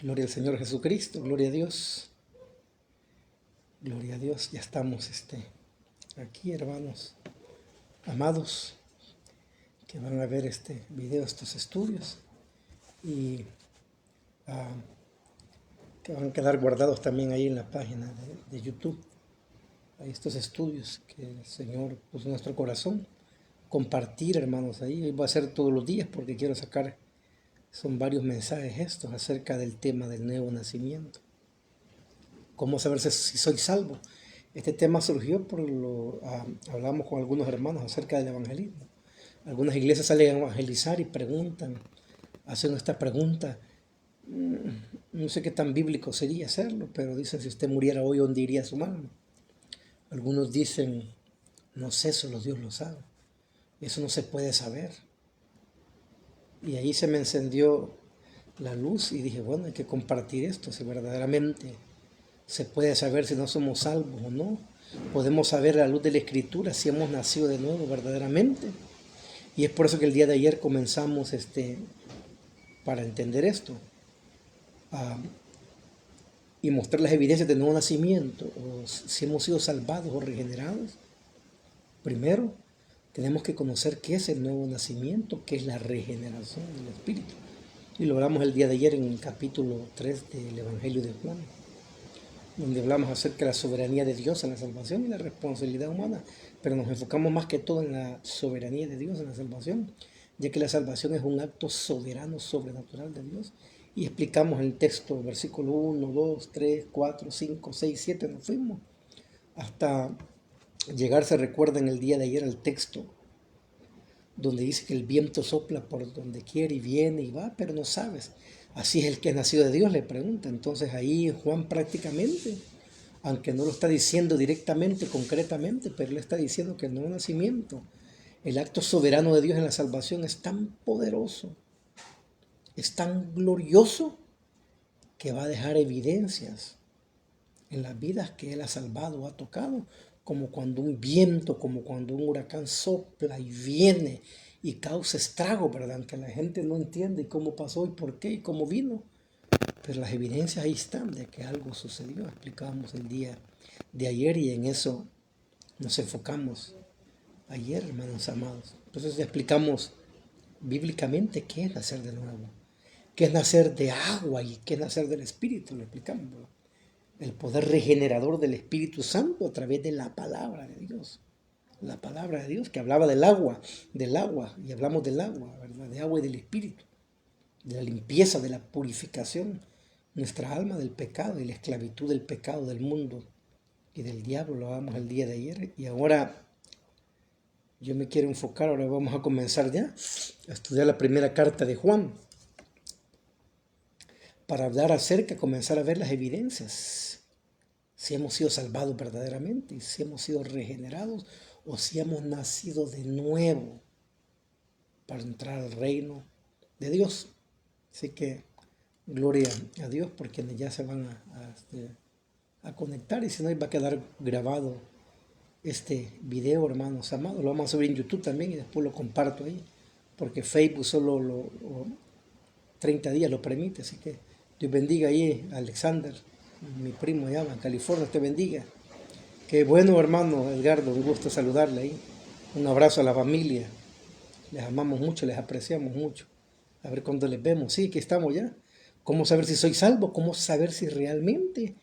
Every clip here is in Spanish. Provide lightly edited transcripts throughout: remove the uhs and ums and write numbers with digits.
Gloria al Señor Jesucristo, gloria a Dios. Gloria a Dios, ya estamos aquí, hermanos amados, que van a ver este video, estos estudios, y ah, que van a quedar guardados también ahí en la página de YouTube. Hay estos estudios que el Señor puso en nuestro corazón. Compartir, hermanos, ahí. Hoy voy a hacer todos los días porque quiero sacar, son varios mensajes estos acerca del tema del nuevo nacimiento. ¿Cómo saber si soy salvo? Este tema surgió hablamos con algunos hermanos acerca del evangelismo. Algunas iglesias salen a evangelizar y preguntan, hacen esta pregunta. No sé qué tan bíblico sería hacerlo, pero dicen, si usted muriera hoy, ¿dónde iría su alma? Algunos dicen, no sé, solo Dios lo sabe. Eso no se puede saber. Y ahí se me encendió la luz y dije, bueno, hay que compartir esto, si verdaderamente se puede saber si no somos salvos o no. Podemos saber a la luz de la Escritura si hemos nacido de nuevo verdaderamente. Y es por eso que el día de ayer comenzamos para entender esto y mostrar las evidencias del nuevo nacimiento, o si hemos sido salvados o regenerados. Primero, tenemos que conocer qué es el nuevo nacimiento, qué es la regeneración del Espíritu. Y lo hablamos el día de ayer en el capítulo 3 del Evangelio de Juan, donde hablamos acerca de la soberanía de Dios en la salvación y la responsabilidad humana, pero nos enfocamos más que todo en la soberanía de Dios en la salvación, ya que la salvación es un acto soberano, sobrenatural de Dios. Y explicamos el texto, versículo 1, 2, 3, 4, 5, 6, 7, nos fuimos hasta llegar, se recuerda en el día de ayer, al texto donde dice que el viento sopla por donde quiere y viene y va, pero no sabes. Así es el que es nacido de Dios, le pregunta. Entonces ahí Juan prácticamente, aunque no lo está diciendo directamente, concretamente, pero le está diciendo que el nuevo nacimiento, el acto soberano de Dios en la salvación, es tan poderoso, es tan glorioso, que va a dejar evidencias en las vidas que Él ha salvado o ha tocado, como cuando un viento, como cuando un huracán sopla y viene y causa estrago, ¿verdad? Que la gente no entiende cómo pasó y por qué y cómo vino. Pero las evidencias ahí están de que algo sucedió. Explicábamos el día de ayer y en eso nos enfocamos ayer, hermanos amados. Entonces explicamos bíblicamente qué es nacer de nuevo, qué es nacer de agua y qué es nacer del Espíritu, lo explicamos, ¿verdad? El poder regenerador del Espíritu Santo a través de la palabra de Dios. La palabra de Dios que hablaba del agua, y hablamos del agua, ¿verdad? De agua y del Espíritu, de la limpieza, de la purificación, nuestra alma del pecado y la esclavitud del pecado del mundo y del diablo, lo hablamos el día de ayer. Y ahora yo me quiero enfocar, ahora vamos a comenzar ya a estudiar la primera carta de Juan, para hablar acerca, comenzar a ver las evidencias, si hemos sido salvados verdaderamente, si hemos sido regenerados o si hemos nacido de nuevo para entrar al reino de Dios. Así que gloria a Dios por quienes ya se van a conectar, y si no, va a quedar grabado este video, hermanos amados. Lo vamos a subir en YouTube también y después lo comparto ahí, porque Facebook solo 30 días lo permite. Así que Dios bendiga ahí a Alexander, mi primo allá en California, te bendiga. Qué bueno, hermano Edgardo, un gusto saludarle ahí. Un abrazo a la familia. Les amamos mucho, les apreciamos mucho. A ver cuándo les vemos. Sí, aquí estamos ya. ¿Cómo saber si soy salvo? ¿Cómo saber si realmente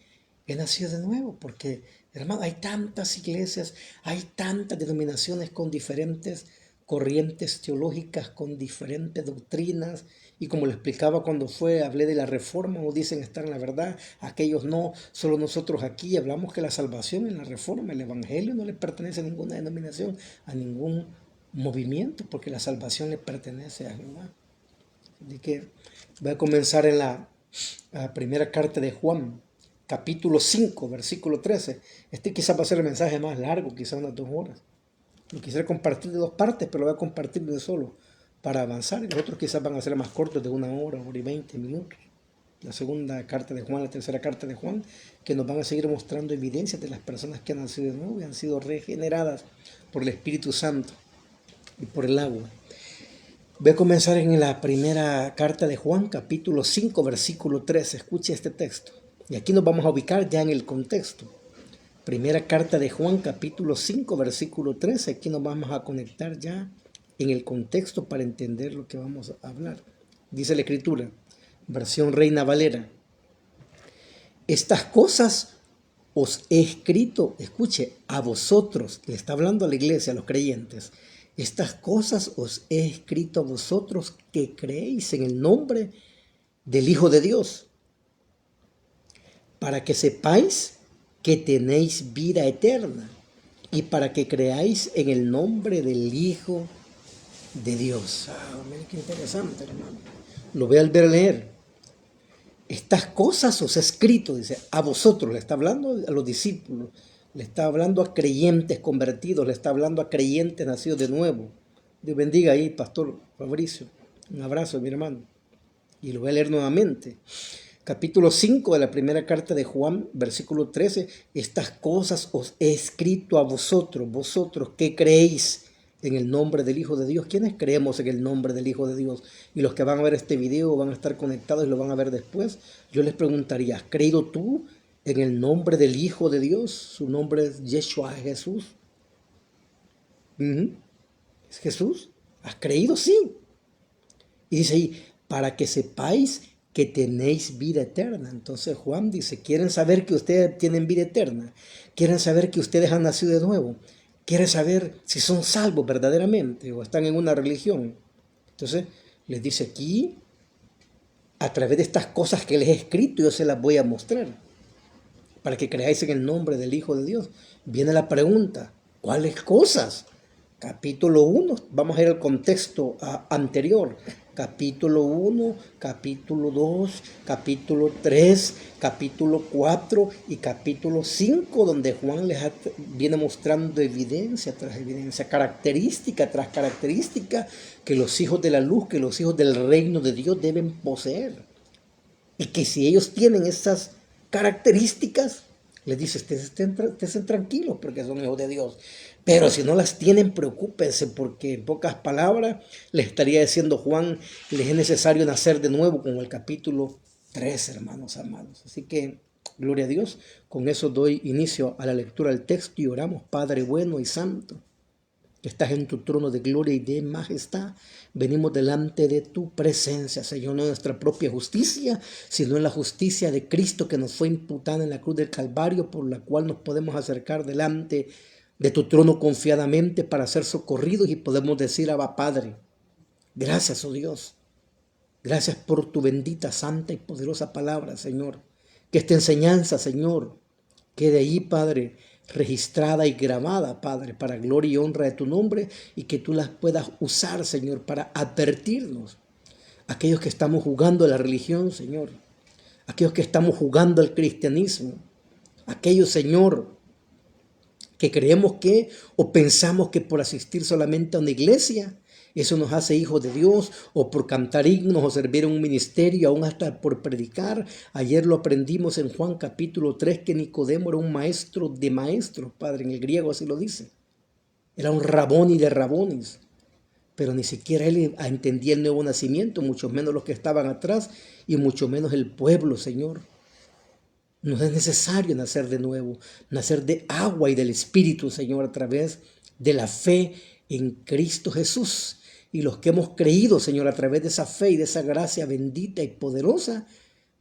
he nacido de nuevo? Porque, hermano, hay tantas iglesias, hay tantas denominaciones con diferentes corrientes teológicas, con diferentes doctrinas. Y como lo explicaba cuando hablé de la reforma, unos dicen estar en la verdad, aquellos no, solo nosotros aquí hablamos que la salvación en la reforma, el evangelio no le pertenece a ninguna denominación, a ningún movimiento, porque la salvación le pertenece a Jehová. Así que voy a comenzar en la primera carta de Juan, capítulo 5, versículo 13. Quizás va a ser el mensaje más largo, quizás unas 2 horas. Lo quisiera compartir de 2 partes, pero lo voy a compartir de solo para avanzar. Y los otros quizás van a ser más cortos, de 1 hora, 1 hora y 20 minutos. La segunda carta de Juan, la tercera carta de Juan, que nos van a seguir mostrando evidencias de las personas que han nacido de nuevo y han sido regeneradas por el Espíritu Santo y por el agua. Voy a comenzar en la primera carta de Juan, capítulo 5, versículo 3. Escuche este texto. Y aquí nos vamos a ubicar ya en el contexto. Primera carta de Juan, capítulo 5, versículo 3. Aquí nos vamos a conectar ya en el contexto para entender lo que vamos a hablar. Dice la Escritura, versión Reina Valera. Estas cosas os he escrito, escuche, a vosotros, le está hablando a la iglesia, a los creyentes. Estas cosas os he escrito a vosotros que creéis en el nombre del Hijo de Dios, para que sepáis que tenéis vida eterna y para que creáis en el nombre del Hijo de Dios. Miren qué interesante, hermano. Lo voy a volver a leer. Estas cosas os he escrito, dice, a vosotros, le está hablando a los discípulos, le está hablando a creyentes convertidos, le está hablando a creyentes nacidos de nuevo. Dios bendiga ahí, Pastor Fabricio. Un abrazo, mi hermano. Y lo voy a leer nuevamente. Capítulo 5 de la primera carta de Juan, versículo 13. Estas cosas os he escrito a vosotros, vosotros que creéis en el nombre del Hijo de Dios. ¿Quiénes creemos en el nombre del Hijo de Dios? Y los que van a ver este video van a estar conectados y lo van a ver después. Yo les preguntaría, ¿has creído tú en el nombre del Hijo de Dios? Su nombre es Yeshua, Jesús. ¿Es Jesús? ¿Has creído? Sí. Y dice ahí, para que sepáis que tenéis vida eterna. Entonces Juan dice, ¿quieren saber que ustedes tienen vida eterna? ¿Quieren saber que ustedes han nacido de nuevo? ¿Quieren saber si son salvos verdaderamente o están en una religión? Entonces les dice aquí, a través de estas cosas que les he escrito, yo se las voy a mostrar, para que creáis en el nombre del Hijo de Dios. Viene la pregunta, ¿cuáles cosas? Capítulo 1, vamos a ir al contexto anterior. Capítulo 1, capítulo 2, capítulo 3, capítulo 4 y capítulo 5, donde Juan les viene mostrando evidencia tras evidencia, característica tras característica que los hijos de la luz, que los hijos del reino de Dios deben poseer. Y que si ellos tienen esas características, les dice, estén tranquilos porque son hijos de Dios. Pero si no las tienen, preocúpense, porque en pocas palabras les estaría diciendo Juan, les es necesario nacer de nuevo, como el capítulo 3, hermanos amados. Así que, gloria a Dios, con eso doy inicio a la lectura del texto y oramos. Padre bueno y santo, que estás en tu trono de gloria y de majestad, venimos delante de tu presencia, Señor, no en nuestra propia justicia, sino en la justicia de Cristo que nos fue imputada en la cruz del Calvario, por la cual nos podemos acercar delante de tu trono confiadamente para ser socorridos y podemos decir, Abba Padre, gracias, oh Dios, gracias por tu bendita, santa y poderosa palabra, Señor, que esta enseñanza, Señor, quede ahí, Padre, registrada y grabada, Padre, para gloria y honra de tu nombre, y que tú las puedas usar, Señor, para advertirnos, aquellos que estamos jugando a la religión, Señor, aquellos que estamos jugando al cristianismo, aquellos, Señor, que creemos que o pensamos que por asistir solamente a una iglesia, eso nos hace hijos de Dios, o por cantar himnos o servir en un ministerio, aún hasta por predicar. Ayer lo aprendimos en Juan capítulo 3, que Nicodemo era un maestro de maestros, Padre, en el griego así lo dice. Era un raboni de rabonis, pero ni siquiera él entendía el nuevo nacimiento, mucho menos los que estaban atrás y mucho menos el pueblo, Señor. Nos es necesario nacer de nuevo, nacer de agua y del Espíritu, Señor, a través de la fe en Cristo Jesús. Y los que hemos creído, Señor, a través de esa fe y de esa gracia bendita y poderosa,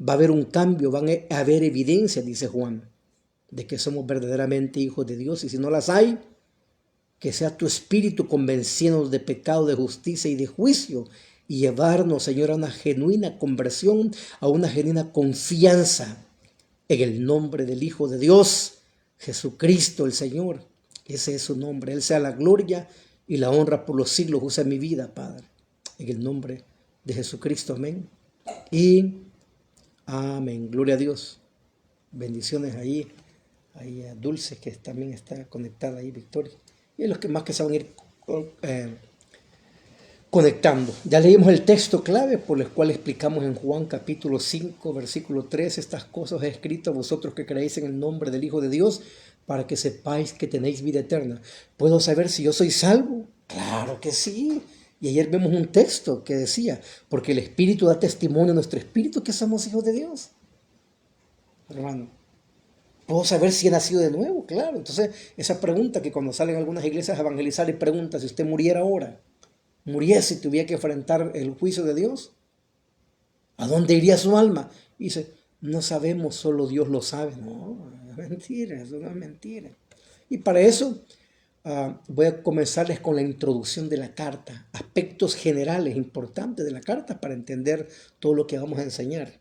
va a haber un cambio, van a haber evidencias, dice Juan, de que somos verdaderamente hijos de Dios. Y si no las hay, que sea tu Espíritu convenciéndonos de pecado, de justicia y de juicio, y llevarnos, Señor, a una genuina conversión, a una genuina confianza en el nombre del Hijo de Dios, Jesucristo el Señor. Ese es su nombre. Él sea la gloria y la honra por los siglos. Usa mi vida, Padre, en el nombre de Jesucristo. Amén. Y amén. Gloria a Dios. Bendiciones ahí a Dulce, que también está conectada ahí, Victoria. Y a los que más que se van a ir conectando. Ya leímos el texto clave por el cual explicamos en Juan capítulo 5, versículo 3, estas cosas he escrito a vosotros que creéis en el nombre del Hijo de Dios, para que sepáis que tenéis vida eterna. ¿Puedo saber si yo soy salvo? Claro que sí. Y ayer vemos un texto que decía, porque el Espíritu da testimonio a nuestro espíritu que somos hijos de Dios. Hermano, ¿puedo saber si he nacido de nuevo? Claro. Entonces, esa pregunta que cuando salen algunas iglesias a evangelizar y preguntan si usted muriera ahora, muriese y tuviera que enfrentar el juicio de Dios, ¿a dónde iría su alma? Y dice, no sabemos, solo Dios lo sabe. No, es mentira, eso no es mentira. Y para eso voy a comenzarles con la introducción de la carta, aspectos generales importantes de la carta para entender todo lo que vamos a enseñar.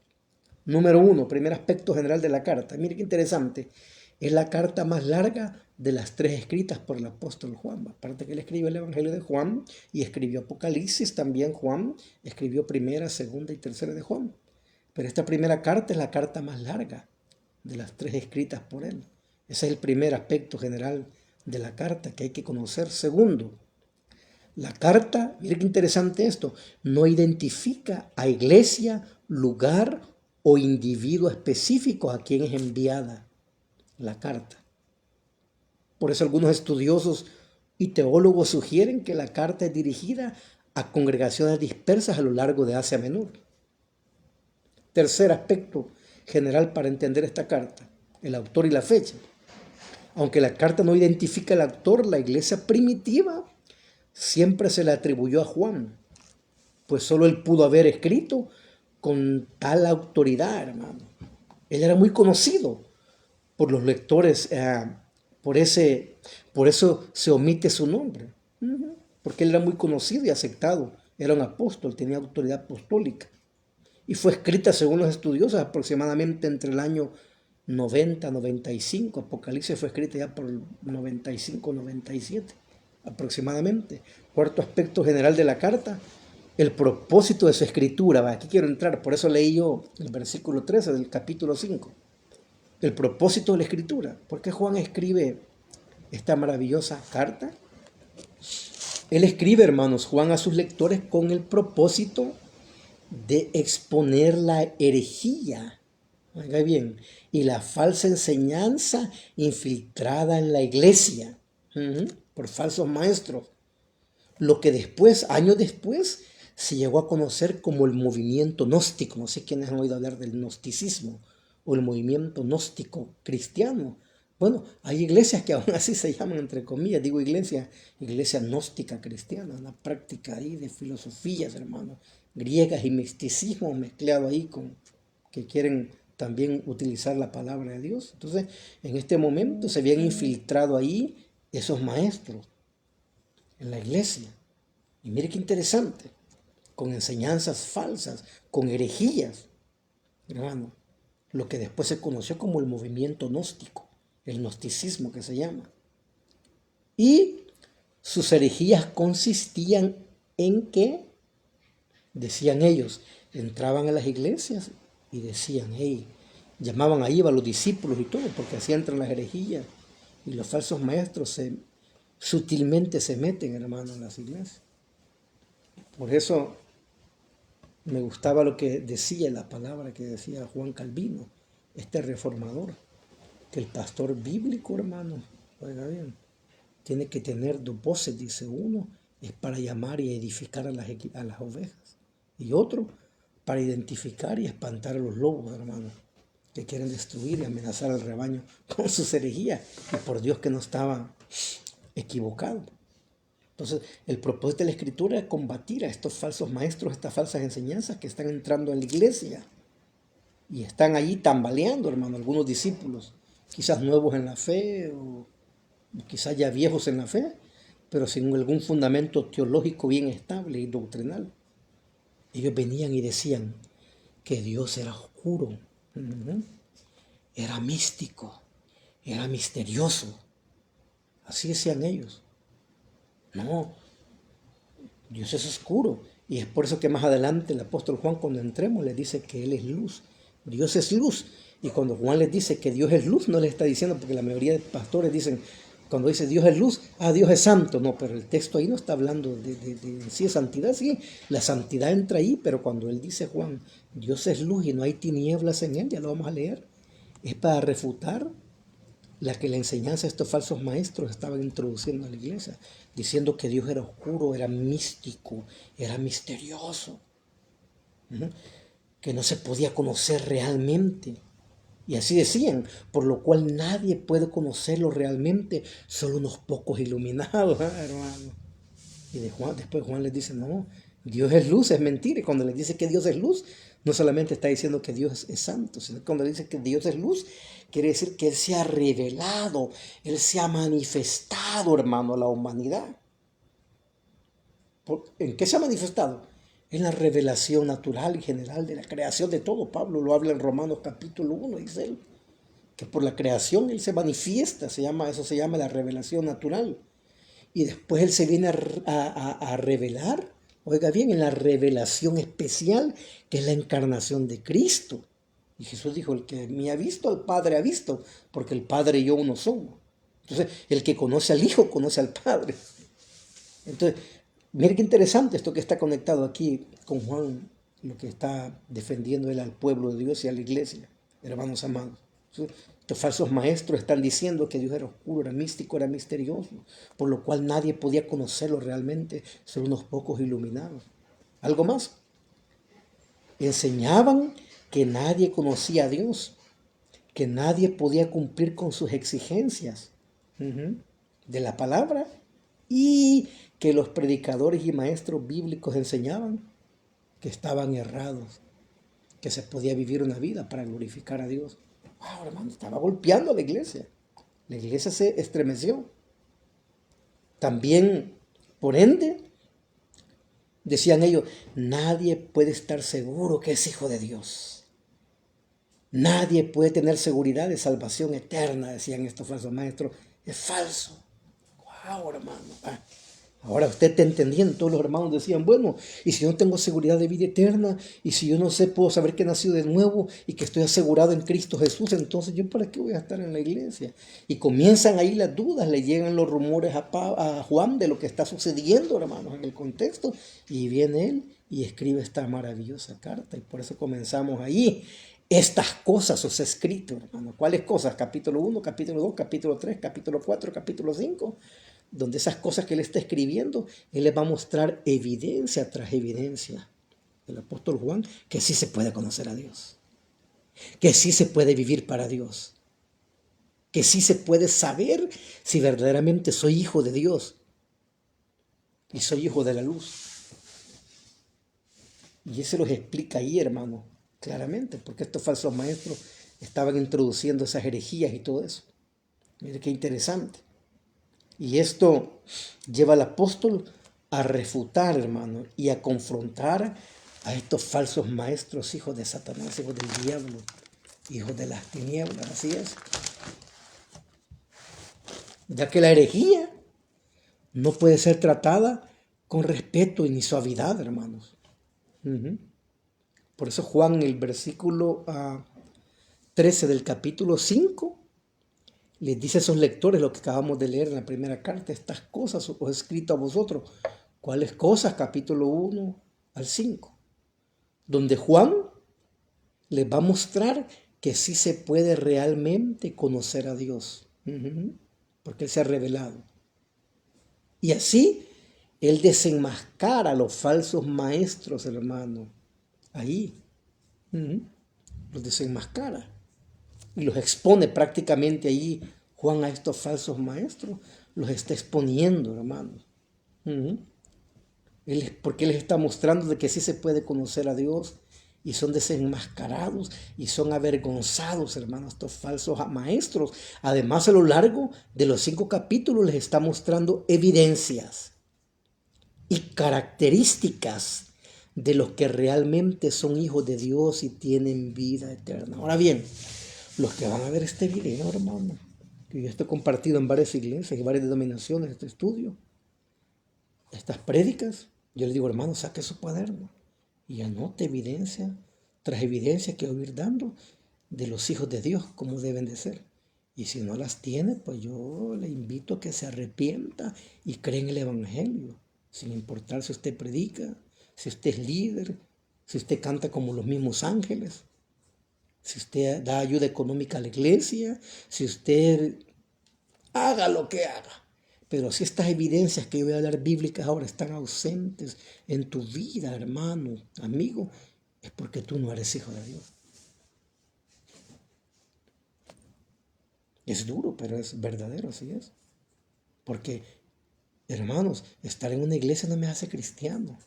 Número 1, primer aspecto general de la carta. Mire qué interesante. Es la carta más larga de las 3 escritas por el apóstol Juan. Aparte que él escribió el Evangelio de Juan y escribió Apocalipsis, también Juan escribió primera, segunda y tercera de Juan. Pero esta primera carta es la carta más larga de las 3 escritas por él. Ese es el primer aspecto general de la carta que hay que conocer. Segundo, la carta, mire qué interesante esto, no identifica a iglesia, lugar o individuo específico a quien es enviada la carta. Por eso algunos estudiosos y teólogos sugieren que la carta es dirigida a congregaciones dispersas a lo largo de Asia Menor. Tercer aspecto general para entender esta carta, el autor y la fecha. Aunque la carta no identifica al autor, la iglesia primitiva siempre se le atribuyó a Juan, pues solo él pudo haber escrito con tal autoridad, hermano. Él era muy conocido por los lectores, por eso se omite su nombre, porque él era muy conocido y aceptado, era un apóstol, tenía autoridad apostólica. Y fue escrita, según los estudiosos, aproximadamente entre el año 90-95. Apocalipsis fue escrita ya por el 95-97, aproximadamente. Cuarto aspecto general de la carta, el propósito de su escritura. Aquí quiero entrar, por eso leí yo el versículo 13 del capítulo 5. El propósito de la escritura. ¿Por qué Juan escribe esta maravillosa carta? Él escribe, hermanos, Juan a sus lectores con el propósito de exponer la herejía, oiga bien, y la falsa enseñanza infiltrada en la iglesia por falsos maestros. Lo que después, años después, se llegó a conocer como el movimiento gnóstico. No sé quiénes han oído hablar del gnosticismo o el movimiento gnóstico cristiano. Bueno, hay iglesias que aún así se llaman, entre comillas, digo iglesia gnóstica cristiana, una práctica ahí de filosofías, hermano, griegas y misticismo mezclado ahí con que quieren también utilizar la palabra de Dios. Entonces, en este momento se habían infiltrado ahí esos maestros en la iglesia. Y mire qué interesante, con enseñanzas falsas, con herejías, hermano, lo que después se conoció como el movimiento gnóstico, el gnosticismo que se llama. Y sus herejías consistían en que, decían ellos, entraban a las iglesias y decían, hey, llamaban ahí a los discípulos y todo, porque así entran las herejías y los falsos maestros sutilmente se meten, hermano, en las iglesias. Por eso me gustaba lo que decía, la palabra que decía Juan Calvino, este reformador, que el pastor bíblico, hermano, oiga bien, tiene que tener 2 voces, dice. Uno es para llamar y edificar a las ovejas, y otro para identificar y espantar a los lobos, hermano, que quieren destruir y amenazar al rebaño con sus herejías, y por Dios que no estaba equivocado. Entonces, el propósito de la escritura es combatir a estos falsos maestros, estas falsas enseñanzas que están entrando en la iglesia y están allí tambaleando, hermano, algunos discípulos, quizás nuevos en la fe o quizás ya viejos en la fe, pero sin algún fundamento teológico bien estable y doctrinal. Ellos venían y decían que Dios era oscuro, era místico, era misterioso. Así decían ellos. No, Dios es oscuro. Y es por eso que más adelante el apóstol Juan, cuando entremos, les dice que Él es luz. Dios es luz. Y cuando Juan les dice que Dios es luz, no les está diciendo, porque la mayoría de pastores dicen, cuando dice Dios es luz, Dios es santo. No, pero el texto ahí no está hablando de sí, santidad. Sí, la santidad entra ahí, pero cuando él dice, Juan, Dios es luz y no hay tinieblas en Él, ya lo vamos a leer, es para refutar la enseñanza de estos falsos maestros estaban introduciendo a la iglesia, diciendo que Dios era oscuro, era místico, era misterioso, ¿no? Que no se podía conocer realmente. Y así decían, por lo cual nadie puede conocerlo realmente, solo unos pocos iluminados, hermano. Y después Juan les dice, no, Dios es luz, es mentira. Y cuando les dice que Dios es luz, no solamente está diciendo que Dios es santo, sino que cuando dice que Dios es luz, quiere decir que Él se ha revelado, Él se ha manifestado, hermano, a la humanidad. ¿En qué se ha manifestado? En la revelación natural y general de la creación de todo. Pablo lo habla en Romanos capítulo 1, dice él, que por la creación Él se manifiesta, eso se llama la revelación natural. Y después Él se viene a revelar, oiga bien, en la revelación especial, que es la encarnación de Cristo. Y Jesús dijo, el que me ha visto, al Padre ha visto, porque el Padre y yo uno somos. Entonces, el que conoce al Hijo, conoce al Padre. Entonces, mire qué interesante esto que está conectado aquí con Juan, lo que está defendiendo él al pueblo de Dios y a la iglesia, hermanos amados. Estos falsos maestros están diciendo que Dios era oscuro, era místico, era misterioso, por lo cual nadie podía conocerlo realmente, solo unos pocos iluminados. Algo más, enseñaban que nadie conocía a Dios, que nadie podía cumplir con sus exigencias de la palabra, y que los predicadores y maestros bíblicos enseñaban que estaban errados, que se podía vivir una vida para glorificar a Dios. Wow, hermano, estaba golpeando a la iglesia. La iglesia se estremeció. También, por ende, decían ellos, nadie puede estar seguro que es hijo de Dios. Nadie puede tener seguridad de salvación eterna, decían estos falsos maestros. Es falso. Wow, hermano. Ahora usted está entendiendo, todos los hermanos decían, bueno, y si yo no tengo seguridad de vida eterna, y si yo no sé, puedo saber que he nacido de nuevo y que estoy asegurado en Cristo Jesús, entonces yo para qué voy a estar en la iglesia. Y comienzan ahí las dudas, le llegan los rumores a Juan de lo que está sucediendo, hermanos, en el contexto, y viene él y escribe esta maravillosa carta, y por eso comenzamos ahí. Estas cosas os he escrito, hermano. ¿Cuáles cosas? Capítulo 1, capítulo 2, capítulo 3, capítulo 4, capítulo 5. Donde esas cosas que él está escribiendo, él les va a mostrar evidencia tras evidencia. El apóstol Juan, que sí se puede conocer a Dios, que sí se puede vivir para Dios, que sí se puede saber si verdaderamente soy hijo de Dios y soy hijo de la luz. Y eso los explica ahí, hermano, claramente, porque estos falsos maestros estaban introduciendo esas herejías y todo eso. Mire qué interesante. Y esto lleva al apóstol a refutar, hermano, y a confrontar a estos falsos maestros, hijos de Satanás, hijos del diablo, hijos de las tinieblas, así es. Ya que la herejía no puede ser tratada con respeto y ni suavidad, hermanos. Por eso Juan, en el versículo 13 del capítulo 5, les dice a esos lectores lo que acabamos de leer en la primera carta, estas cosas os he escrito a vosotros. ¿Cuáles cosas? Capítulo 1 al 5, donde Juan les va a mostrar que sí se puede realmente conocer a Dios, porque Él se ha revelado. Y así Él desenmascara a los falsos maestros, hermano. Ahí los desenmascara y los expone prácticamente ahí. Juan a estos falsos maestros los está exponiendo, hermano. Porque Él les está mostrando de que sí se puede conocer a Dios, y son desenmascarados y son avergonzados, hermanos, estos falsos maestros. Además, a lo largo de los 5 capítulos les está mostrando evidencias y características de los que realmente son hijos de Dios y tienen vida eterna. Ahora bien, los que van a ver este video, hermano, que yo estoy compartido en varias iglesias y varias denominaciones, este estudio, estas prédicas, yo les digo, hermano, saque su cuaderno y anote evidencia tras evidencia que voy a ir dando de los hijos de Dios, como deben de ser. Y si no las tiene, pues yo le invito a que se arrepienta y cree en el Evangelio, sin importar si usted predica, si usted es líder, si usted canta como los mismos ángeles, si usted da ayuda económica a la iglesia, si usted haga lo que haga. Pero si estas evidencias que yo voy a hablar bíblicas ahora están ausentes en tu vida, hermano, amigo, es porque tú no eres hijo de Dios. Es duro, pero es verdadero, así es. Porque, hermanos, estar en una iglesia no me hace cristiano.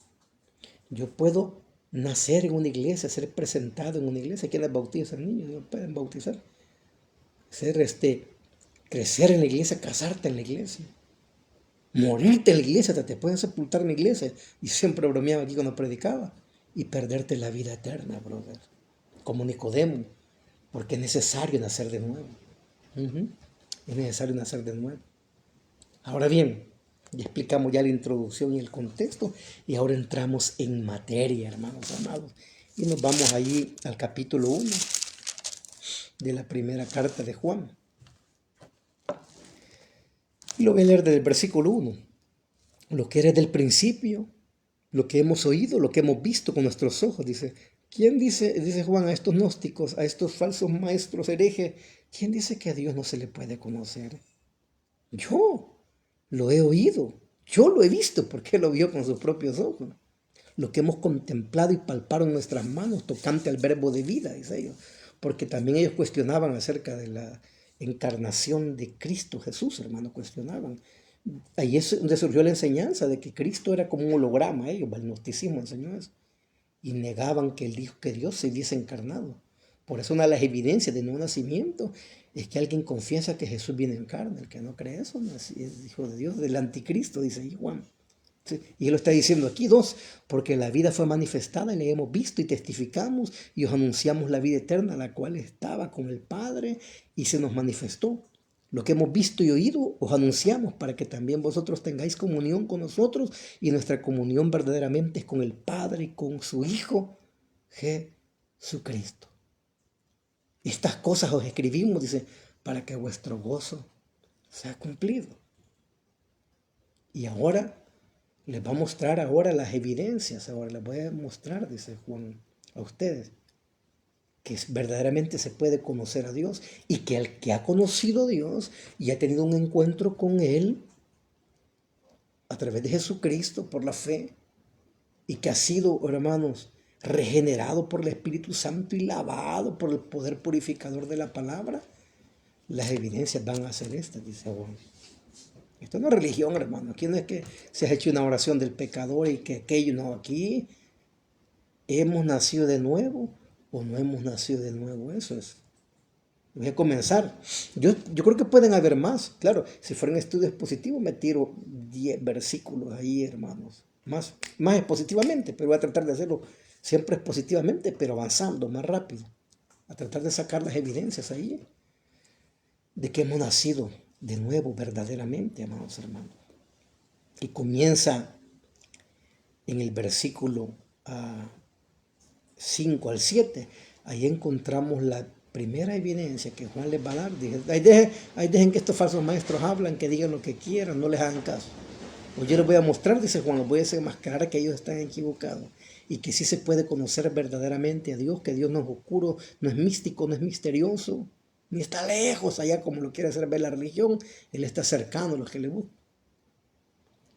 Yo puedo nacer en una iglesia, ser presentado en una iglesia. Quienes bautizan niños, Dios pueden bautizar. Crecer en la iglesia, casarte en la iglesia. Morirte en la iglesia, te pueden sepultar en la iglesia. Y siempre bromeaba aquí cuando predicaba. Y perderte la vida eterna, brother. Como Nicodemo. Porque es necesario nacer de nuevo. Es necesario nacer de nuevo. Ahora bien, ya explicamos ya la introducción y el contexto. Y ahora entramos en materia, hermanos amados. Y nos vamos allí al capítulo 1 de la primera carta de Juan. Y lo voy a leer desde el versículo 1. Lo que era del principio, lo que hemos oído, lo que hemos visto con nuestros ojos, dice. ¿Quién dice Juan, a estos gnósticos, a estos falsos maestros herejes, quién dice que a Dios no se le puede conocer? Yo lo he oído, yo lo he visto, porque él lo vio con sus propios ojos. Lo que hemos contemplado y palpado en nuestras manos, tocante al verbo de vida, dice ellos. Porque también ellos cuestionaban acerca de la encarnación de Cristo Jesús, hermano, cuestionaban. Ahí es donde surgió la enseñanza de que Cristo era como un holograma, ellos, el gnosticismo enseñó eso. Y negaban que Dios se hubiese encarnado. Por eso una de las evidencias de nuevo nacimiento es que alguien confiesa que Jesús viene en carne. El que no cree eso no es hijo de Dios, del anticristo, dice ahí Juan. Sí, y él lo está diciendo aquí, 2, porque la vida fue manifestada y la hemos visto y testificamos y os anunciamos la vida eterna, la cual estaba con el Padre y se nos manifestó. Lo que hemos visto y oído os anunciamos para que también vosotros tengáis comunión con nosotros, y nuestra comunión verdaderamente es con el Padre y con su Hijo Jesucristo. Estas cosas os escribimos, dice, para que vuestro gozo sea cumplido. Y ahora les va a mostrar ahora las evidencias, ahora les voy a mostrar, dice Juan, a ustedes, que verdaderamente se puede conocer a Dios, y que el que ha conocido a Dios y ha tenido un encuentro con Él a través de Jesucristo por la fe, y que ha sido, hermanos, regenerado por el Espíritu Santo y lavado por el poder purificador de la palabra, las evidencias van a ser estas, dice Juan. Esto no es religión, hermano. Aquí no es que se ha hecho una oración del pecador y que aquello no. Aquí hemos nacido de nuevo o no hemos nacido de nuevo. Eso es. Voy a comenzar. Yo creo que pueden haber más. Claro, si fueran estudios positivos me tiro 10 versículos ahí, hermanos. Más expositivamente, pero voy a tratar de hacerlo siempre expositivamente, pero avanzando más rápido. A tratar de sacar las evidencias ahí de que hemos nacido de nuevo verdaderamente, amados hermanos. Y comienza en el versículo 5 al 7. Ahí encontramos la primera evidencia que Juan les va a dar. Ahí dejen que estos falsos maestros hablan, que digan lo que quieran, no les hagan caso. Pues yo les voy a mostrar, dice Juan, les voy a desenmascarar que ellos están equivocados y que sí se puede conocer verdaderamente a Dios, que Dios no es oscuro, no es místico, no es misterioso, ni está lejos allá como lo quiere hacer ver la religión. Él está cercano a los que le buscan.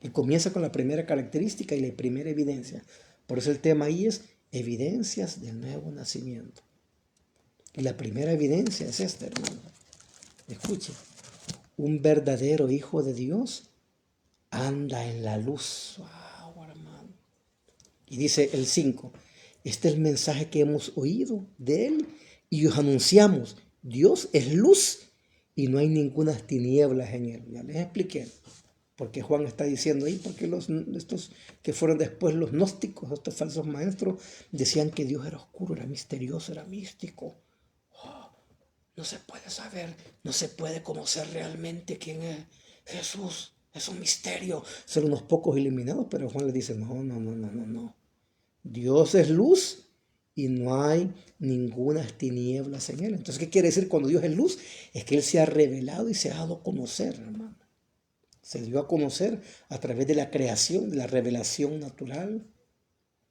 Y comienza con la primera característica y la primera evidencia. Por eso el tema ahí es evidencias del nuevo nacimiento. Y la primera evidencia es esta, hermano. Escuche, un verdadero hijo de Dios anda en la luz. Wow, hermano. Y dice el 5, este es el mensaje que hemos oído de él y os anunciamos. Dios es luz y no hay ninguna tinieblas en él. Ya les expliqué. Porque Juan está diciendo ahí, porque estos que fueron después los gnósticos, estos falsos maestros, decían que Dios era oscuro, era misterioso, era místico. Oh, no se puede saber, no se puede conocer realmente quién es Jesús. Es un misterio. Son unos pocos eliminados, pero Juan le dice, no. Dios es luz y no hay ninguna tinieblas en él. Entonces, ¿qué quiere decir cuando Dios es luz? Es que Él se ha revelado y se ha dado a conocer, hermano. Se dio a conocer a través de la creación, de la revelación natural,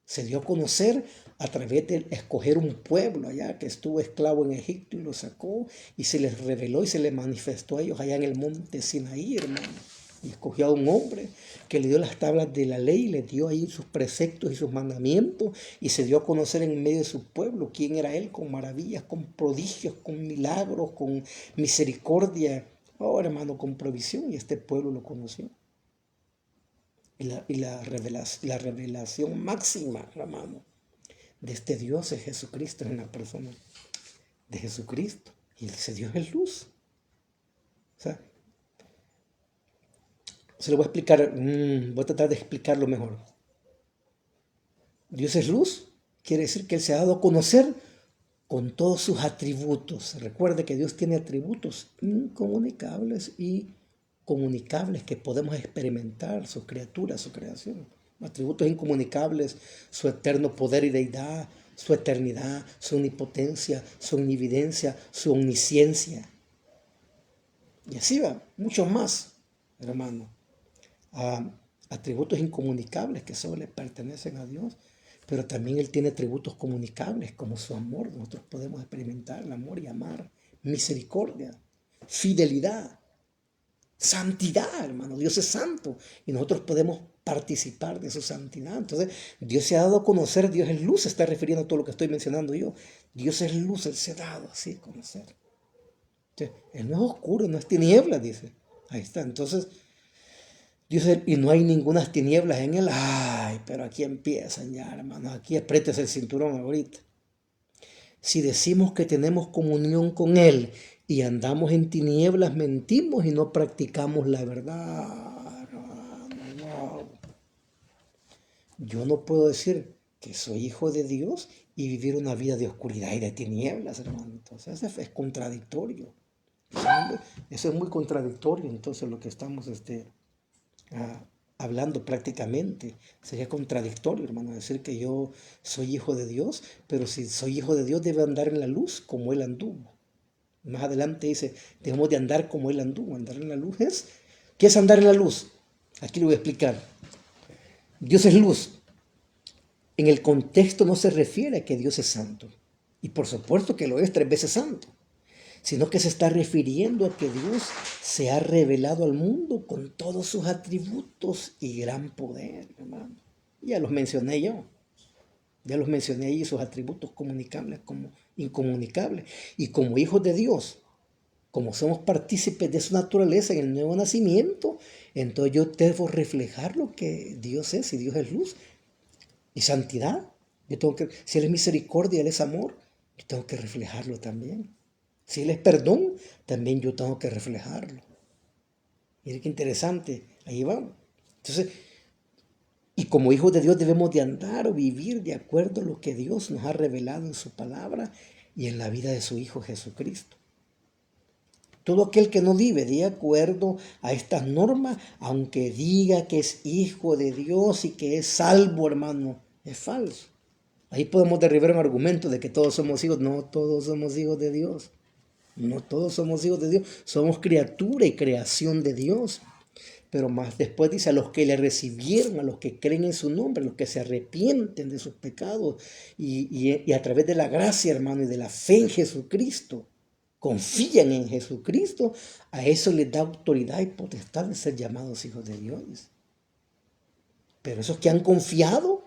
Se dio a conocer a través de escoger un pueblo allá que estuvo esclavo en Egipto y lo sacó y se les reveló y se les manifestó a ellos allá en el monte Sinaí, hermano. Y escogió a un hombre que le dio las tablas de la ley, le dio ahí sus preceptos y sus mandamientos y se dio a conocer en medio de su pueblo quién era él, con maravillas, con prodigios, con milagros, con misericordia, oh hermano, con provisión, y este pueblo lo conoció. La revelación máxima, hermano, de este Dios es Jesucristo en la persona de Jesucristo. Y ese Dios es luz. O sea, se lo voy a explicar, voy a tratar de explicarlo mejor. Dios es luz, quiere decir que Él se ha dado a conocer con todos sus atributos. Recuerde que Dios tiene atributos incomunicables y comunicables que podemos experimentar, sus criaturas, su creación. Atributos incomunicables, su eterno poder y deidad, su eternidad, su omnipotencia, su omnividencia, su omnisciencia. Y así va, muchos más, hermano. Atributos incomunicables que solo le pertenecen a Dios, pero también Él tiene atributos comunicables como su amor. Nosotros podemos experimentar el amor y amar, misericordia, fidelidad, santidad, hermano. Dios es santo y nosotros podemos participar de su santidad. Entonces, Dios se ha dado a conocer, Dios es luz, se está refiriendo a todo lo que estoy mencionando yo. Dios es luz, Él se ha dado así a conocer. Entonces, Él no es oscuro, no es tiniebla, dice. Ahí está, entonces, Dios, y no hay ninguna tinieblas en Él. Ay, pero aquí empiezan ya, hermano, aquí apretes el cinturón ahorita. Si decimos que tenemos comunión con Él y andamos en tinieblas, mentimos y no practicamos la verdad. No. Yo no puedo decir que soy hijo de Dios y vivir una vida de oscuridad y de tinieblas, hermano. Entonces es contradictorio. Eso es muy contradictorio, entonces lo que estamos hablando prácticamente. Sería contradictorio, hermano, decir que yo soy hijo de Dios, pero si soy hijo de Dios debe andar en la luz como Él anduvo. Más adelante dice, debemos de andar como Él anduvo. Andar en la luz ¿qué es andar en la luz? Aquí lo voy a explicar. Dios es luz. En el contexto no se refiere a que Dios es santo. Y por supuesto que lo es 3 veces santo. Sino que se está refiriendo a que Dios se ha revelado al mundo con todos sus atributos y gran poder, hermano. Ya los mencioné yo. Ya los mencioné ahí, sus atributos comunicables como incomunicables. Y como hijos de Dios, como somos partícipes de su naturaleza en el nuevo nacimiento, entonces yo debo reflejar lo que Dios es, y Dios es luz y santidad. Si Él es misericordia, Él es amor, yo tengo que reflejarlo también. Si Él es perdón, también yo tengo que reflejarlo. Mire qué interesante, ahí vamos. Entonces, y como hijos de Dios debemos de andar o vivir de acuerdo a lo que Dios nos ha revelado en su palabra y en la vida de su Hijo Jesucristo. Todo aquel que no vive de acuerdo a estas normas, aunque diga que es hijo de Dios y que es salvo, hermano, es falso. Ahí podemos derribar un argumento de que todos somos hijos. No, todos somos hijos de Dios. No todos somos hijos de Dios. Somos criatura y creación de Dios. Pero más después dice, a los que le recibieron, a los que creen en su nombre, a los que se arrepienten de sus pecados y a través de la gracia, hermano, y de la fe en Jesucristo, confían en Jesucristo, a eso les da autoridad y potestad de ser llamados hijos de Dios. Pero esos que han confiado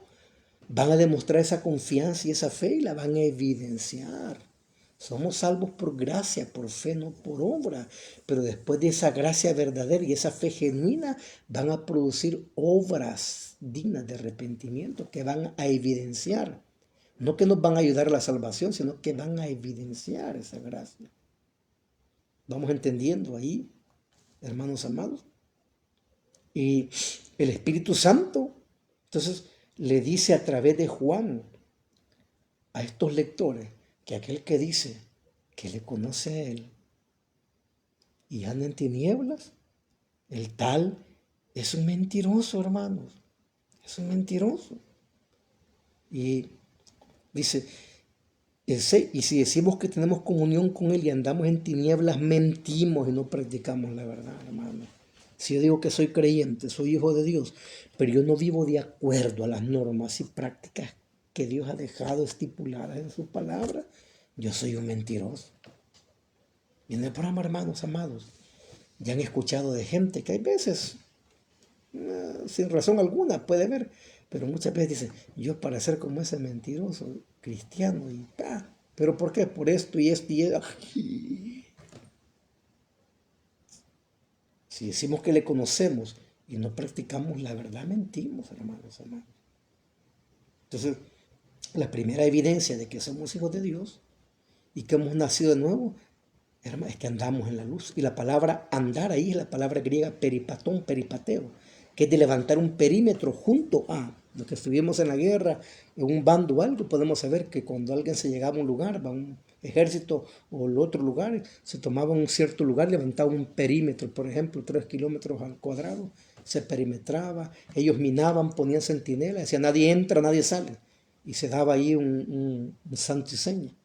van a demostrar esa confianza y esa fe y la van a evidenciar. Somos salvos por gracia, por fe, no por obra. Pero después de esa gracia verdadera y esa fe genuina, van a producir obras dignas de arrepentimiento que van a evidenciar. No que nos van a ayudar a la salvación, sino que van a evidenciar esa gracia. Vamos entendiendo ahí, hermanos amados. Y el Espíritu Santo, entonces, le dice a través de Juan a estos lectores que aquel que dice que le conoce a Él y anda en tinieblas, el tal es un mentiroso, hermanos. Es un mentiroso. Y dice, y si decimos que tenemos comunión con Él y andamos en tinieblas, mentimos y no practicamos la verdad, hermano. Si yo digo que soy creyente, soy hijo de Dios, pero yo no vivo de acuerdo a las normas y prácticas que Dios ha dejado estipuladas en su palabra, yo soy un mentiroso. Y en el programa, hermanos amados, ya han escuchado de gente que hay veces, sin razón alguna, puede ver, pero muchas veces dicen, yo para ser como ese mentiroso cristiano, y ¿pero por qué? Por esto y esto y esto. Si decimos que le conocemos y no practicamos la verdad, mentimos, hermanos amados. Entonces, la primera evidencia de que somos hijos de Dios y que hemos nacido de nuevo, hermano, es que andamos en la luz. Y la palabra andar ahí es la palabra griega peripatón, peripateo, que es de levantar un perímetro junto a los que estuvimos en la guerra, en un bando o algo. Podemos saber que cuando alguien se llegaba a un lugar, a un ejército o el otro lugar, se tomaba un cierto lugar, levantaba un perímetro, por ejemplo, 3 kilómetros al cuadrado, se perimetraba, ellos minaban, ponían centinelas, decían nadie entra, nadie sale. Y se daba ahí un santo y seña.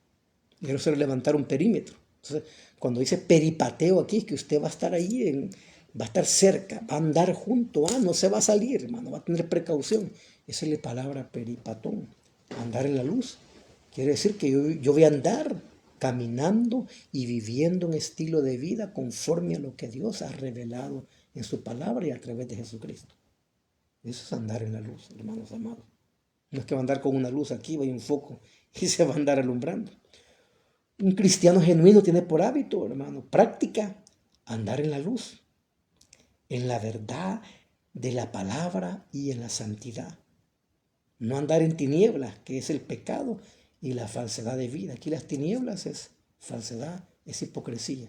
Y eso era levantar un perímetro. Entonces, cuando dice peripateo aquí, es que usted va a estar ahí, va a estar cerca, va a andar junto, no se va a salir, hermano, va a tener precaución. Esa es la palabra peripatón, andar en la luz. Quiere decir que yo voy a andar caminando y viviendo un estilo de vida conforme a lo que Dios ha revelado en su palabra y a través de Jesucristo. Eso es andar en la luz, hermanos amados. No es que va a andar con una luz aquí, va a un foco y se va a andar alumbrando. Un cristiano genuino tiene por hábito, hermano, práctica, andar en la luz, en la verdad de la palabra y en la santidad. No andar en tinieblas, que es el pecado y la falsedad de vida. Aquí las tinieblas es falsedad, es hipocresía.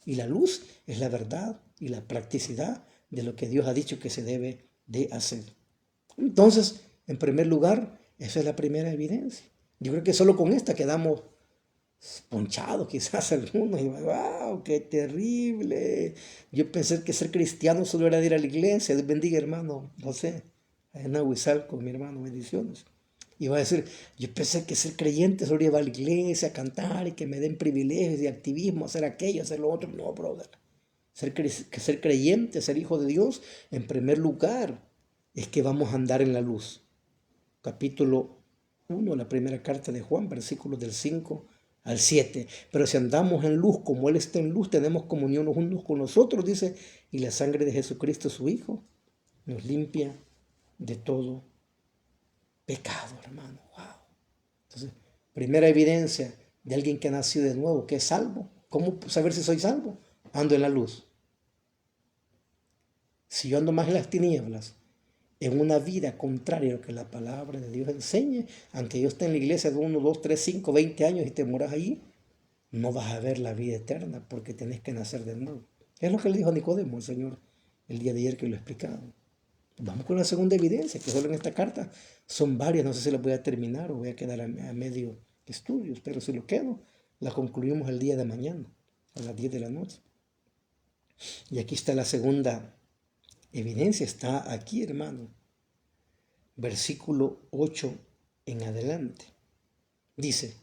Y la luz es la verdad y la practicidad de lo que Dios ha dicho que se debe de hacer. Entonces, en primer lugar, esa es la primera evidencia. Yo creo que solo con esta quedamos ponchados quizás algunos, y wow, qué terrible. Yo pensé que ser cristiano solo era ir a la iglesia. Dios bendiga, hermano José, en Aguizalco, mi hermano, bendiciones. Y va a decir, yo pensé que ser creyente solo iba a la iglesia a cantar y que me den privilegios y activismo, hacer aquello, hacer lo otro. No, brother. Ser creyente, ser hijo de Dios, en primer lugar, es que vamos a andar en la luz. Capítulo 1, la primera carta de Juan, versículos del 5 al 7. Pero si andamos en luz como Él está en luz, tenemos comunión los unos con los otros, dice, y la sangre de Jesucristo, su Hijo, nos limpia de todo pecado, hermano. Wow. Entonces, primera evidencia de alguien que ha nacido de nuevo, que es salvo. ¿Cómo saber si soy salvo? Ando en la luz. Si yo ando más en las tinieblas, en una vida contraria a lo que la palabra de Dios enseñe, aunque yo esté en la iglesia de 1, 2, 3, 5, 20 años y te mueras ahí, no vas a ver la vida eterna porque tenés que nacer de nuevo. Es lo que le dijo a Nicodemo el Señor el día de ayer que lo explicaba. Vamos con la segunda evidencia, que solo en esta carta son varias, no sé si la voy a terminar o voy a quedar a medio estudios, pero si lo quedo, la concluimos el día de mañana, a las 10 de la noche. Y aquí está la segunda evidencia, está aquí, hermano. Versículo 8 en adelante. Dice,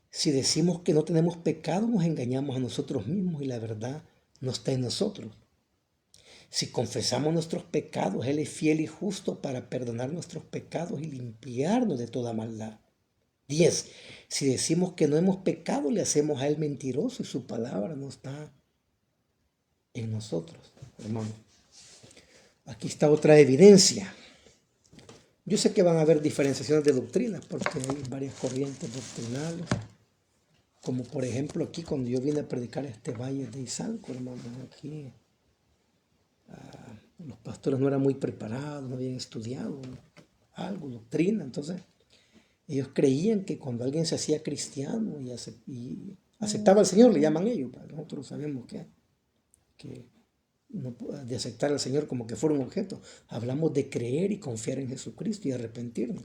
si decimos que no tenemos pecado, nos engañamos a nosotros mismos y la verdad no está en nosotros. Si confesamos nuestros pecados, Él es fiel y justo para perdonar nuestros pecados y limpiarnos de toda maldad. 10. Si decimos que no hemos pecado, le hacemos a Él mentiroso y su palabra no está en nosotros, hermano. Aquí está otra evidencia. Yo sé que van a haber diferenciaciones de doctrinas porque hay varias corrientes doctrinales. Como por ejemplo aquí cuando yo vine a predicar este valle de Izalco, hermano, aquí los pastores no eran muy preparados, no habían estudiado algo, doctrina, entonces ellos creían que cuando alguien se hacía cristiano y aceptaba al Señor, le llaman ellos, nosotros sabemos que no, de aceptar al Señor como que fuera un objeto, hablamos de creer y confiar en Jesucristo y arrepentirnos.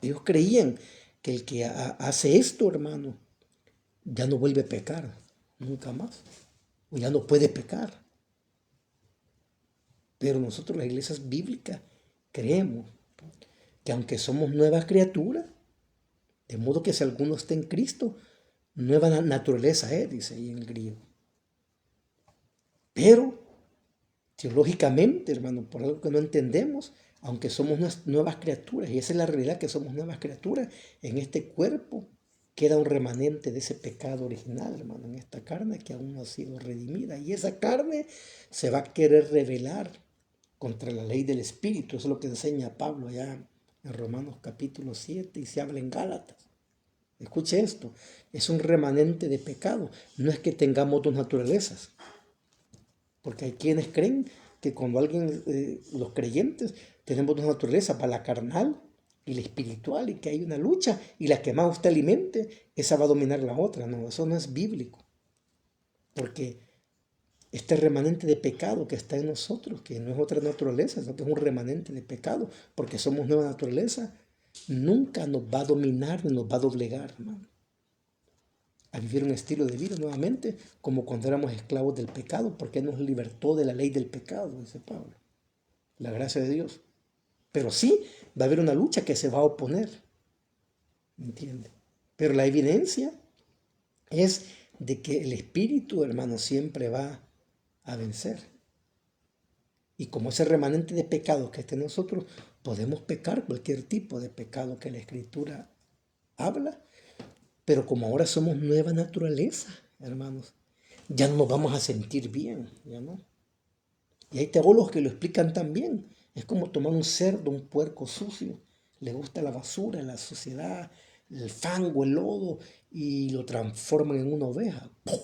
Ellos creían que el que hace esto, hermano, ya no vuelve a pecar, nunca más, o ya no puede pecar. Pero nosotros, las iglesias bíblicas, creemos que aunque somos nuevas criaturas, de modo que si alguno está en Cristo, nueva naturaleza es, dice ahí en el griego. Pero teológicamente, hermano, por algo que no entendemos, aunque somos unas nuevas criaturas, y esa es la realidad, que somos nuevas criaturas, en este cuerpo queda un remanente de ese pecado original, hermano, en esta carne que aún no ha sido redimida. Y esa carne se va a querer rebelar contra la ley del Espíritu. Eso es lo que enseña Pablo allá en Romanos capítulo 7 y se habla en Gálatas. Escuche esto, es un remanente de pecado. No es que tengamos dos naturalezas, porque hay quienes creen que cuando alguien, los creyentes, tenemos dos naturalezas, para la carnal y la espiritual, y que hay una lucha, y la que más usted alimente, esa va a dominar la otra. No, eso no es bíblico, porque este remanente de pecado que está en nosotros, que no es otra naturaleza, sino que es un remanente de pecado, porque somos nueva naturaleza, nunca nos va a dominar ni nos va a doblegar, hermano, a vivir un estilo de vida nuevamente como cuando éramos esclavos del pecado, porque nos libertó de la ley del pecado, dice Pablo. La gracia de Dios. Pero sí va a haber una lucha que se va a oponer, ¿entiende? Pero la evidencia es de que el Espíritu, hermano, siempre va a vencer. Y como ese remanente de pecado que está en nosotros, podemos pecar cualquier tipo de pecado que la Escritura habla, pero como ahora somos nueva naturaleza, hermanos, ya no nos vamos a sentir bien, ya no. Y hay teólogos que lo explican también. Es como tomar un cerdo, un puerco sucio, le gusta la basura, la suciedad, el fango, el lodo, y lo transforman en una oveja. ¡Puf!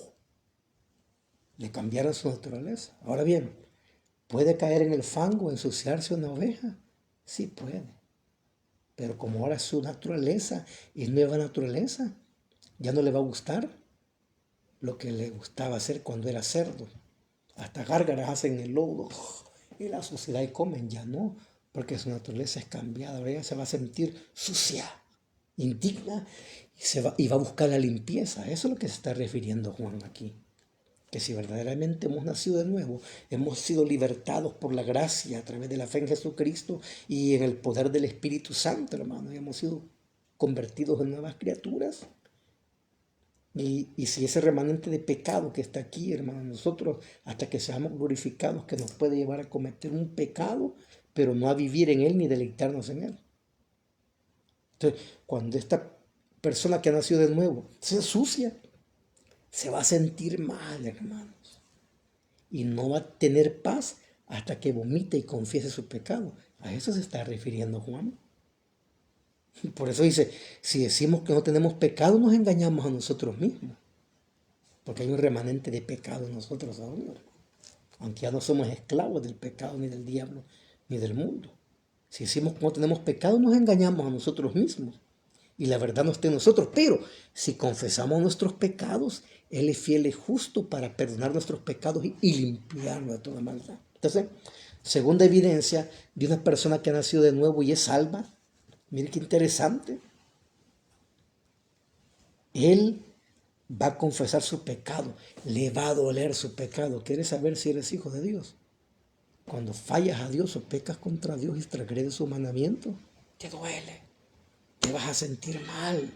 Le cambiaron su naturaleza. Ahora bien, ¿puede caer en el fango, ensuciarse una oveja? Sí puede. Pero como ahora su naturaleza es nueva naturaleza, ya no le va a gustar lo que le gustaba hacer cuando era cerdo. Hasta gárgaras hacen el lodo y la suciedad y comen, ya no, porque su naturaleza es cambiada. Ahora ella se va a sentir sucia, indigna y va a buscar la limpieza. Eso es lo que se está refiriendo Juan aquí. Que si verdaderamente hemos nacido de nuevo, hemos sido libertados por la gracia a través de la fe en Jesucristo y en el poder del Espíritu Santo, hermano, y hemos sido convertidos en nuevas criaturas. Y si ese remanente de pecado que está aquí, hermano, nosotros, hasta que seamos glorificados, que nos puede llevar a cometer un pecado, pero no a vivir en él ni deleitarnos en él. Entonces, cuando esta persona que ha nacido de nuevo se ensucia, se va a sentir mal, hermanos. Y no va a tener paz hasta que vomite y confiese su pecado. A eso se está refiriendo Juan. Por eso dice, si decimos que no tenemos pecado, nos engañamos a nosotros mismos. Porque hay un remanente de pecado en nosotros aún, aunque ya no somos esclavos del pecado, ni del diablo, ni del mundo. Si decimos que no tenemos pecado, nos engañamos a nosotros mismos. Y la verdad no está en nosotros. Pero si confesamos nuestros pecados, Él es fiel y justo para perdonar nuestros pecados y limpiarnos de toda maldad. Entonces, segunda evidencia de una persona que ha nacido de nuevo y es salva, mire qué interesante. Él va a confesar su pecado, le va a doler su pecado. ¿Quieres saber si eres hijo de Dios? Cuando fallas a Dios o pecas contra Dios y transgredes su mandamiento, te duele, te vas a sentir mal.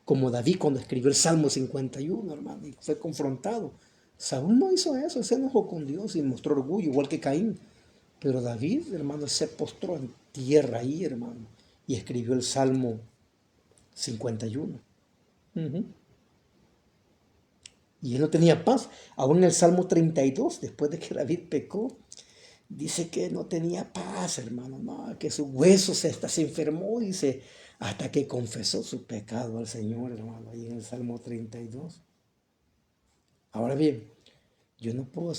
Como David cuando escribió el Salmo 51, hermano, y fue confrontado. Saúl no hizo eso, se enojó con Dios y mostró orgullo, igual que Caín. Pero David, hermano, se postró en tierra ahí, hermano, y escribió el Salmo 51. Uh-huh. Y él no tenía paz. Aún en el Salmo 32, después de que David pecó, dice que no tenía paz, hermano. No, que su hueso se enfermó, dice, hasta que confesó su pecado al Señor, hermano, ahí en el Salmo 32. Ahora bien, yo no puedo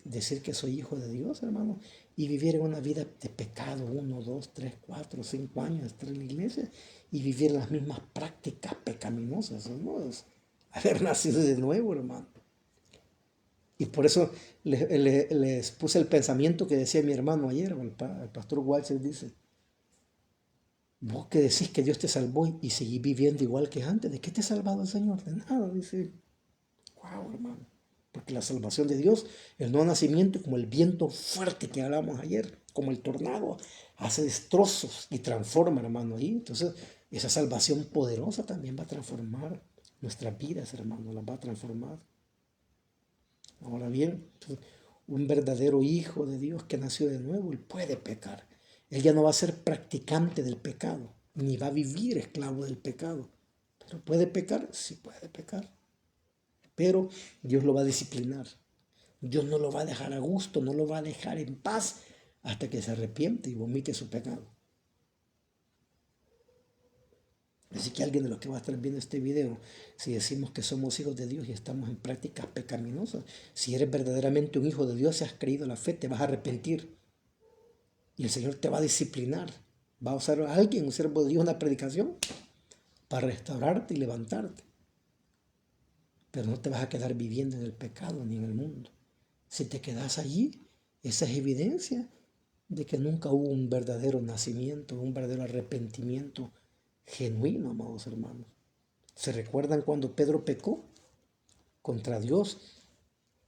decir que soy hijo de Dios, hermano, y vivir en una vida de pecado, 1, 2, 3, 4, 5 años, estar en la iglesia y vivir las mismas prácticas pecaminosas. Eso no es haber nacido de nuevo, hermano. Y por eso les puse el pensamiento que decía mi hermano ayer, el pastor Walter dice, vos que decís que Dios te salvó y seguís viviendo igual que antes, ¿de qué te ha salvado el Señor? De nada, dice. Wow, hermano. Porque la salvación de Dios, el nuevo nacimiento, como el viento fuerte que hablamos ayer, como el tornado, hace destrozos y transforma, hermano, ahí. Entonces, esa salvación poderosa también va a transformar nuestras vidas, hermano, las va a transformar. Ahora bien, un verdadero hijo de Dios que nació de nuevo, él puede pecar. Él ya no va a ser practicante del pecado, ni va a vivir esclavo del pecado. ¿Pero puede pecar? Sí puede pecar. Pero Dios lo va a disciplinar. Dios no lo va a dejar a gusto, no lo va a dejar en paz hasta que se arrepiente y vomite su pecado. Así que alguien de los que va a estar viendo este video, si decimos que somos hijos de Dios y estamos en prácticas pecaminosas, si eres verdaderamente un hijo de Dios, si has creído la fe, te vas a arrepentir. Y el Señor te va a disciplinar. Va a usar a alguien, un siervo de Dios, una predicación para restaurarte y levantarte. Pero no te vas a quedar viviendo en el pecado ni en el mundo. Si te quedas allí, esa es evidencia de que nunca hubo un verdadero nacimiento, un verdadero arrepentimiento genuino, amados hermanos. ¿Se recuerdan cuando Pedro pecó contra Dios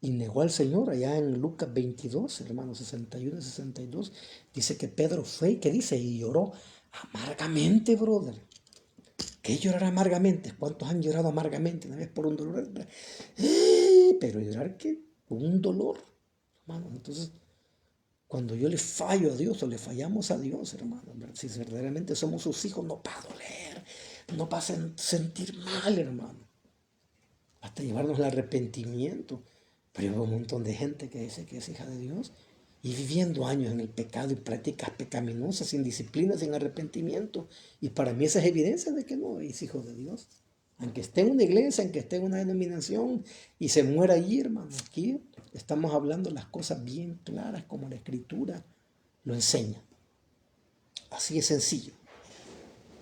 y negó al Señor? Allá en Lucas 22, hermanos, 61 y 62, dice que Pedro fue y ¿qué dice? Y lloró amargamente, brother. ¿Qué llorar amargamente? ¿Cuántos han llorado amargamente? Una vez por un dolor. Pero llorar ¿qué? Un dolor, hermano. Entonces, cuando yo le fallo a Dios o le fallamos a Dios, hermano, si verdaderamente somos sus hijos, no va a doler, no va a sentir mal, hermano, hasta llevarnos al arrepentimiento. Pero hay un montón de gente que dice que es hija de Dios y viviendo años en el pecado y prácticas pecaminosas, sin disciplina, sin arrepentimiento. Y para mí esa es evidencia de que no es hijo de Dios. Aunque esté en una iglesia, aunque esté en una denominación y se muera allí, hermano, aquí estamos hablando las cosas bien claras como la Escritura lo enseña. Así es sencillo.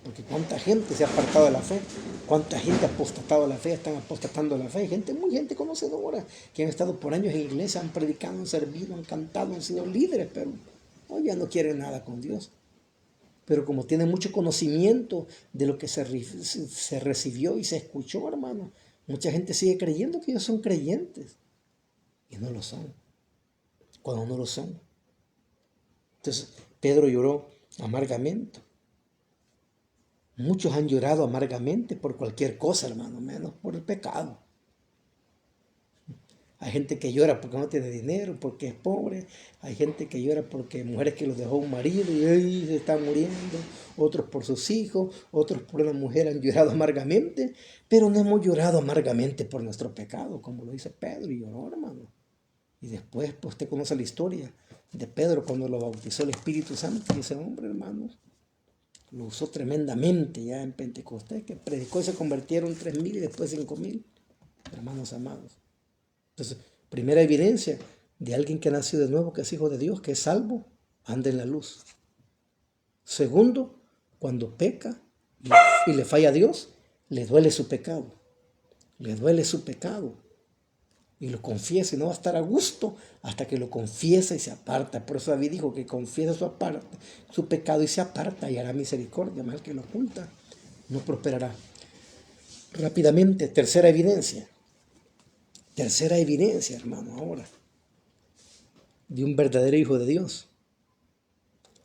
Porque cuánta gente se ha apartado de la fe, cuánta gente ha apostatado de la fe, están apostatando de la fe. Gente conocedora, que han estado por años en iglesia, han predicado, han servido, han cantado, han sido líderes, pero hoy ya no quieren nada con Dios. Pero como tienen mucho conocimiento de lo que se recibió y se escuchó, hermano, mucha gente sigue creyendo que ellos son creyentes. Y no lo son, cuando no lo son. Entonces, Pedro lloró amargamente. Muchos han llorado amargamente por cualquier cosa, hermano, menos por el pecado. Hay gente que llora porque no tiene dinero, porque es pobre. Hay gente que llora porque mujeres que los dejó un marido y ¡ay! Se están muriendo. Otros por sus hijos, otros por una mujer han llorado amargamente. Pero no hemos llorado amargamente por nuestro pecado, como lo dice Pedro, y lloró, hermano. Y después, pues usted conoce la historia de Pedro cuando lo bautizó el Espíritu Santo. Y ese hombre, hermano, lo usó tremendamente ya en Pentecostés, que predicó y se convirtieron 3,000 y después 5,000, hermanos amados. Entonces, primera evidencia de alguien que ha nacido de nuevo, que es hijo de Dios, que es salvo, anda en la luz. Segundo, cuando peca y le falla a Dios, le duele su pecado. Le duele su pecado. Y lo confiesa y no va a estar a gusto hasta que lo confiesa y se aparta. Por eso David dijo que confiesa su pecado y se aparta y hará misericordia. Más que lo oculta, no prosperará. Rápidamente, tercera evidencia. Tercera evidencia, hermano, ahora, de un verdadero hijo de Dios.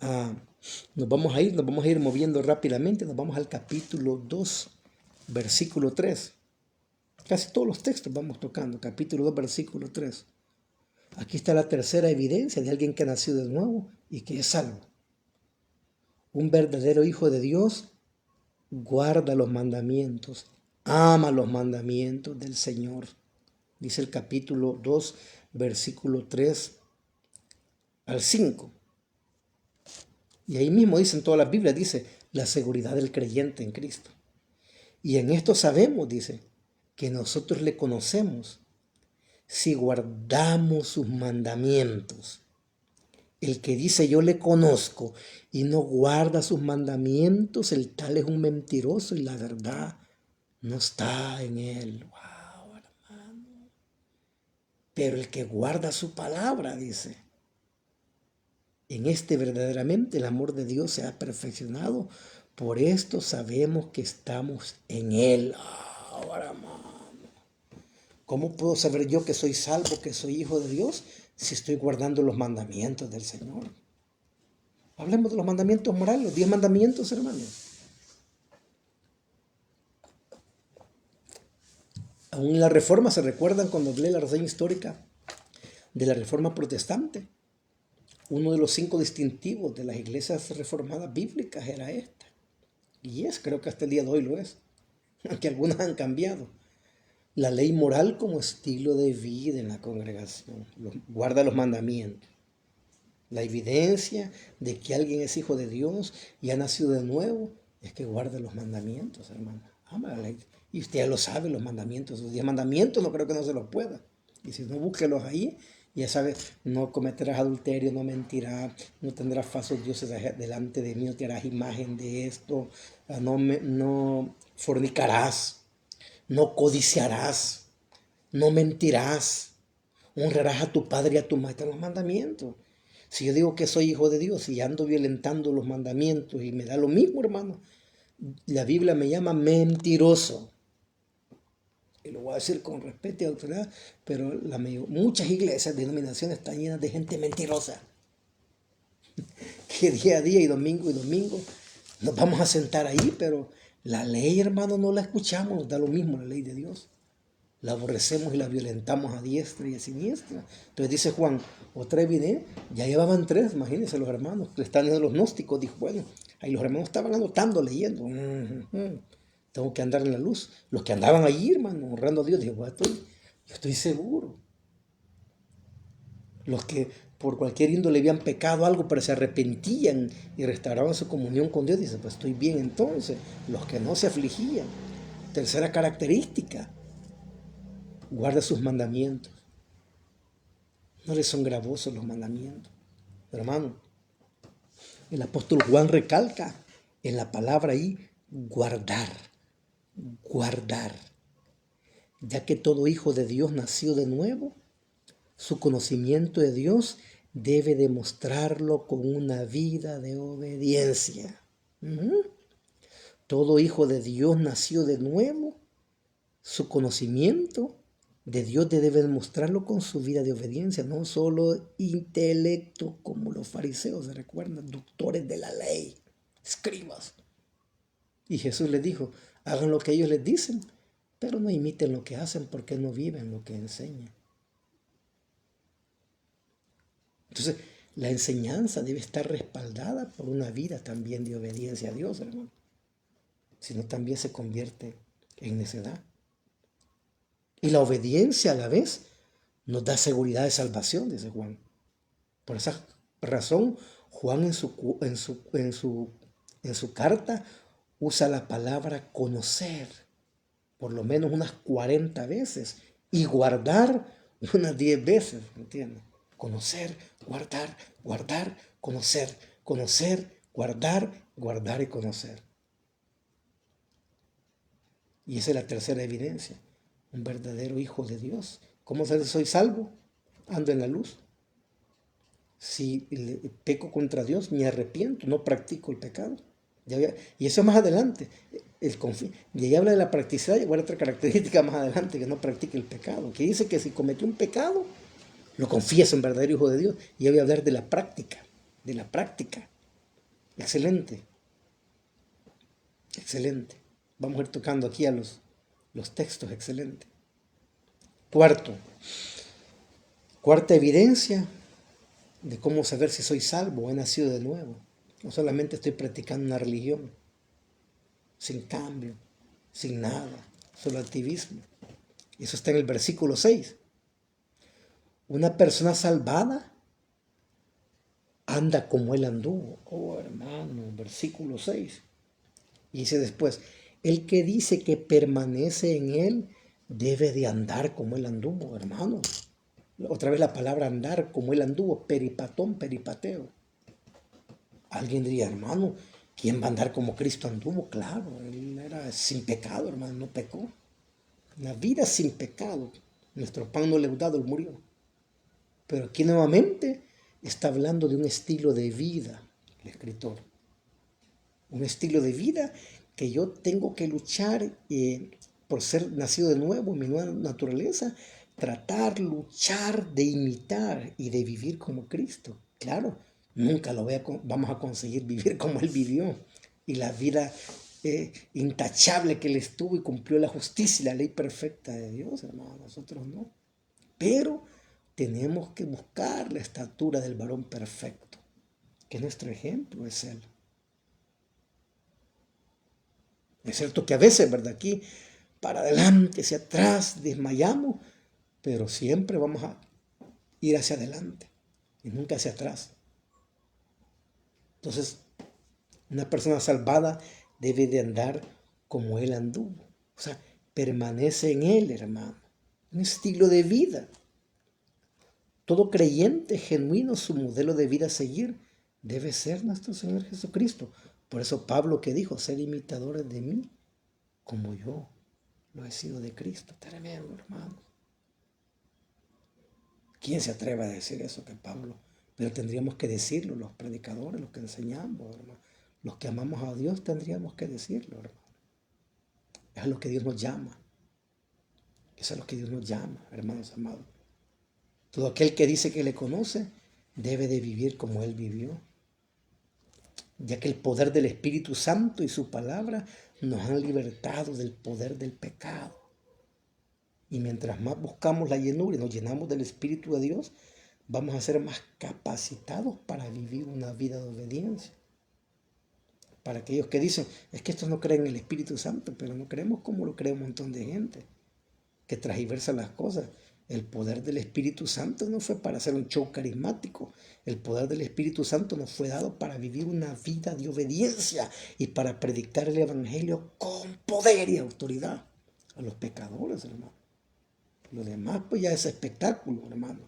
Nos vamos a ir moviendo rápidamente. Nos vamos al capítulo 2, versículo 3. Casi todos los textos vamos tocando. Capítulo 2, versículo 3. Aquí está la tercera evidencia de alguien que ha nacido de nuevo y que es salvo. Un verdadero hijo de Dios guarda los mandamientos, ama los mandamientos del Señor. Dice el capítulo 2, versículo 3 al 5. Y ahí mismo dice en todas las Biblias, dice, la seguridad del creyente en Cristo. Y en esto sabemos, dice, que nosotros le conocemos si guardamos sus mandamientos. El que dice yo le conozco y no guarda sus mandamientos, el tal es un mentiroso y la verdad no está en él. Wow, hermano. Pero el que guarda su palabra, dice, en este verdaderamente el amor de Dios se ha perfeccionado. Por esto sabemos que estamos en él. Ahora, hermano. ¿Cómo puedo saber yo que soy salvo, que soy hijo de Dios, si estoy guardando los mandamientos del Señor? Hablemos de los mandamientos morales, los 10 mandamientos, hermanos. Aún en la Reforma, ¿se recuerdan cuando hablé la reseña histórica de la Reforma Protestante. Uno de los 5 distintivos de las iglesias reformadas bíblicas era esta. Y creo que hasta el día de hoy lo es, aunque algunas han cambiado. La ley moral como estilo de vida en la congregación. Guarda los mandamientos. La evidencia de que alguien es hijo de Dios y ha nacido de nuevo es que guarda los mandamientos, hermano. Ama la ley. Y usted ya lo sabe, los mandamientos. Los 10 mandamientos no creo que no se los pueda. Y si no, búsquelos ahí. Ya sabes, no cometerás adulterio, no mentirás, no tendrás falsos dioses delante de mí, no te harás imagen de esto, no fornicarás, no codiciarás, no mentirás, honrarás a tu padre y a tu madre. Los mandamientos. Si yo digo que soy hijo de Dios y ando violentando los mandamientos y me da lo mismo, hermano, la Biblia me llama mentiroso. Y lo voy a decir con respeto y autoridad, pero muchas iglesias, denominaciones están llenas de gente mentirosa. Que día a día y domingo nos vamos a sentar ahí, pero la ley, hermano, no la escuchamos, nos da lo mismo la ley de Dios. La aborrecemos y la violentamos a diestra y a siniestra. Entonces dice Juan, otra evidencia, ya llevaban 3, imagínense los hermanos, que están en los gnósticos, dijo, bueno, ahí los hermanos estaban anotando, leyendo. Tengo que andar en la luz. Los que andaban allí, hermano, honrando a Dios, dijo, yo estoy seguro. Los que por cualquier índole habían pecado algo, pero se arrepentían y restauraban su comunión con Dios, dice, pues estoy bien entonces. Los que no se afligían. Tercera característica, guarda sus mandamientos. No les son gravosos los mandamientos. Hermano, el apóstol Juan recalca en la palabra ahí, guardar, ya que todo hijo de Dios nació de nuevo, su conocimiento de Dios debe demostrarlo con una vida de obediencia. Todo hijo de Dios nació de nuevo, su conocimiento de Dios debe demostrarlo con su vida de obediencia, no solo intelecto como los fariseos, ¿se recuerdan? Doctores de la ley, escribas. Y Jesús les dijo, hagan lo que ellos les dicen, pero no imiten lo que hacen porque no viven lo que enseñan. Entonces, la enseñanza debe estar respaldada por una vida también de obediencia a Dios, hermano. Si no, también se convierte en necedad. Y la obediencia a la vez nos da seguridad de salvación, dice Juan. Por esa razón, Juan en su carta usa la palabra conocer por lo menos unas 40 veces y guardar unas 10 veces, ¿entiendes? Conocer, guardar, conocer, guardar y conocer. Y esa es la tercera evidencia. Un verdadero hijo de Dios. ¿Cómo soy salvo? Ando en la luz. Si peco contra Dios, me arrepiento, no practico el pecado. Y eso más adelante. Y ahí habla de la practicidad, y igual otra característica más adelante, que no practique el pecado. Que dice que si cometió un pecado, lo confieso en verdadero hijo de Dios. Y yo voy a hablar de la práctica. Excelente. Vamos a ir tocando aquí a los textos, excelente. Cuarta evidencia de cómo saber si soy salvo o he nacido de nuevo. No solamente estoy practicando una religión, sin cambio, sin nada, solo activismo. Eso está en el versículo 6. Una persona salvada anda como él anduvo. Oh, hermano, versículo 6. Y dice después, el que dice que permanece en él debe de andar como él anduvo, hermano. Otra vez la palabra andar como él anduvo, peripateo. Alguien diría, hermano, ¿quién va a andar como Cristo anduvo? Claro, él era sin pecado, hermano, no pecó. Una vida sin pecado. Nuestro pan no leudado, él murió. Pero aquí nuevamente está hablando de un estilo de vida, el escritor. Un estilo de vida que yo tengo que luchar por ser nacido de nuevo en mi nueva naturaleza, luchar de imitar y de vivir como Cristo. Claro, nunca vamos a conseguir vivir como Él vivió. Y la vida intachable que Él estuvo y cumplió la justicia y la ley perfecta de Dios, hermano, nosotros no. Pero tenemos que buscar la estatura del varón perfecto, que nuestro ejemplo es Él. Es cierto que a veces, ¿verdad? Aquí, para adelante, hacia atrás, desmayamos, pero siempre vamos a ir hacia adelante y nunca hacia atrás. Entonces, una persona salvada debe de andar como Él anduvo. O sea, permanece en Él, hermano. Un estilo de vida. Todo creyente genuino, su modelo de vida a seguir debe ser nuestro Señor Jesucristo. Por eso Pablo que dijo, ser imitadores de mí, como yo lo he sido de Cristo. Tremendo, hermano. ¿Quién se atreve a decir eso que Pablo? Pero tendríamos que decirlo, los predicadores, los que enseñamos, hermano. Los que amamos a Dios tendríamos que decirlo, hermano. Es a lo que Dios nos llama. Eso es a lo que Dios nos llama, hermanos amados. Todo aquel que dice que le conoce debe de vivir como Él vivió, ya que el poder del Espíritu Santo y su palabra nos han libertado del poder del pecado. Y mientras más buscamos la llenura y nos llenamos del Espíritu de Dios, vamos a ser más capacitados para vivir una vida de obediencia. Para aquellos que dicen, es que estos no creen en el Espíritu Santo, pero no creemos como lo cree un montón de gente, que transgiversa las cosas. El poder del Espíritu Santo no fue para hacer un show carismático. El poder del Espíritu Santo nos fue dado para vivir una vida de obediencia y para predicar el Evangelio con poder y autoridad a los pecadores, hermano. Lo demás pues ya es espectáculo, hermano.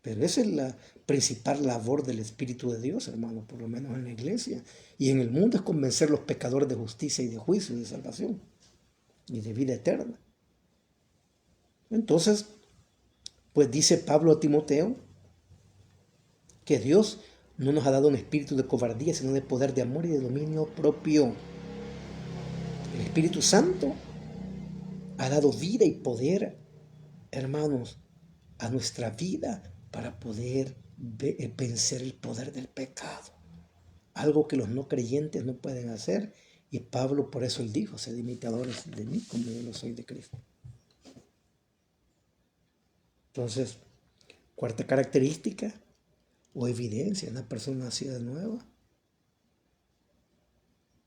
Pero esa es la principal labor del Espíritu de Dios, hermano, por lo menos en la iglesia. Y en el mundo es convencer a los pecadores de justicia y de juicio y de salvación y de vida eterna. Entonces, pues dice Pablo a Timoteo que Dios no nos ha dado un espíritu de cobardía, sino de poder, de amor y de dominio propio. El Espíritu Santo ha dado vida y poder, hermanos, a nuestra vida para poder vencer el poder del pecado. Algo que los no creyentes no pueden hacer. Y Pablo, por eso él dijo, sed imitadores de mí como yo lo soy de Cristo. Entonces, cuarta característica o evidencia de una persona nacida de nuevo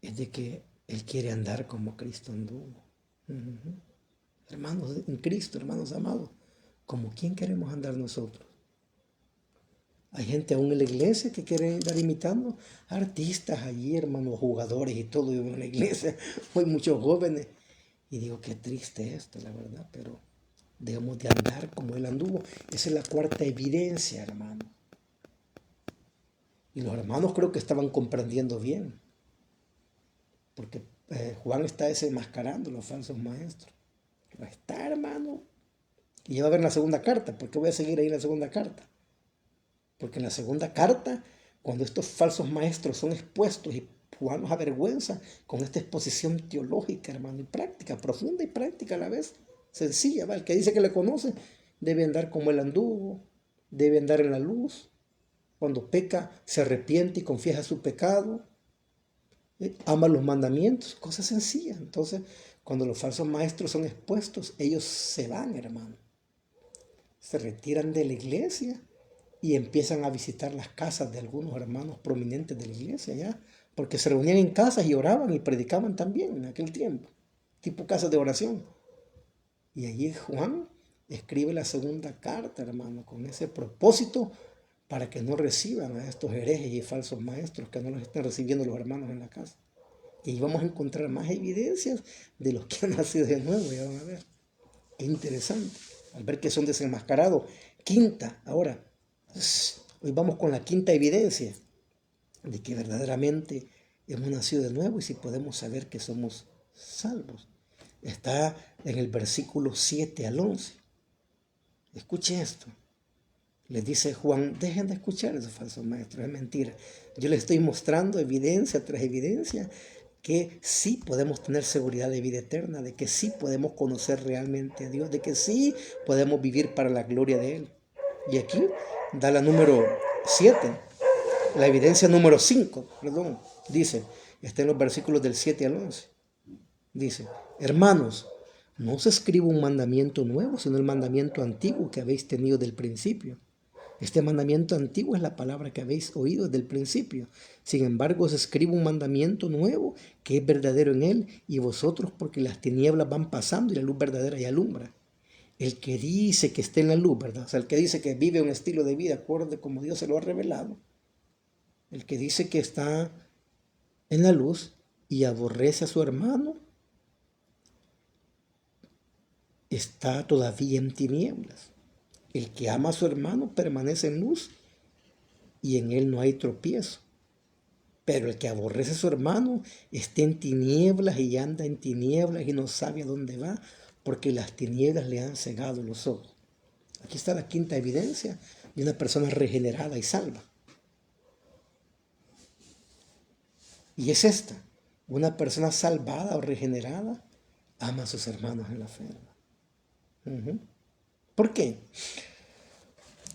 es de que él quiere andar como Cristo anduvo. Hermanos en Cristo, hermanos amados, ¿como quién queremos andar nosotros? Hay gente aún en la iglesia que quiere andar imitando artistas allí, hermanos, jugadores y todo. Yo en la iglesia hay muchos jóvenes y digo, qué triste esto, la verdad, pero debemos de andar como Él anduvo. Esa es la cuarta evidencia, hermano. Y los hermanos creo que estaban comprendiendo bien, porque Juan está desenmascarando los falsos maestros. Pero está, hermano. Y ya va a ver la segunda carta. ¿Por qué voy a seguir ahí en la segunda carta? Porque en la segunda carta, cuando estos falsos maestros son expuestos y Juan nos avergüenza con esta exposición teológica, hermano, y práctica, profunda y práctica a la vez, sencilla, ¿va? El que dice que le conoce debe andar como Él anduvo, debe andar en la luz. Cuando peca, se arrepiente y confiesa su pecado, ama los mandamientos, cosas sencillas. Entonces, cuando los falsos maestros son expuestos, ellos se van, hermano. Se retiran de la iglesia y empiezan a visitar las casas de algunos hermanos prominentes de la iglesia, ¿ya? Porque se reunían en casas y oraban y predicaban también en aquel tiempo, tipo casas de oración. Y allí Juan escribe la segunda carta, hermano, con ese propósito para que no reciban a estos herejes y falsos maestros, que no los estén recibiendo los hermanos en la casa. Y ahí vamos a encontrar más evidencias de los que han nacido de nuevo, ya van a ver. Qué interesante, al ver que son desenmascarados. Quinta, ahora, hoy vamos con la quinta evidencia de que verdaderamente hemos nacido de nuevo y si podemos saber que somos salvos. Está en el versículo 7 al 11. Escuche esto. Les dice Juan, dejen de escuchar a esos falsos maestros, es mentira. Yo les estoy mostrando evidencia tras evidencia que sí podemos tener seguridad de vida eterna, de que sí podemos conocer realmente a Dios, de que sí podemos vivir para la gloria de Él. Y aquí da la número 7, la evidencia número 5, dice, está en los versículos del 7 al 11. Dice, hermanos, No os escribo un mandamiento nuevo, sino el mandamiento antiguo que habéis tenido del principio. Este mandamiento antiguo es la palabra que habéis oído desde el principio. Sin embargo, os escribo un mandamiento nuevo que es verdadero en él y vosotros, porque las tinieblas van pasando y la luz verdadera ya alumbra. El que dice que está en la luz, ¿verdad? O sea, el que dice que vive un estilo de vida acorde como Dios se lo ha revelado. El que dice que está en la luz y aborrece a su hermano, está todavía en tinieblas. El que ama a su hermano permanece en luz y en él no hay tropiezo. Pero el que aborrece a su hermano está en tinieblas y anda en tinieblas y no sabe a dónde va porque las tinieblas le han cegado los ojos. Aquí está la quinta evidencia de una persona regenerada y salva. Y es esta: una persona salvada o regenerada ama a sus hermanos en la fe. ¿Por qué?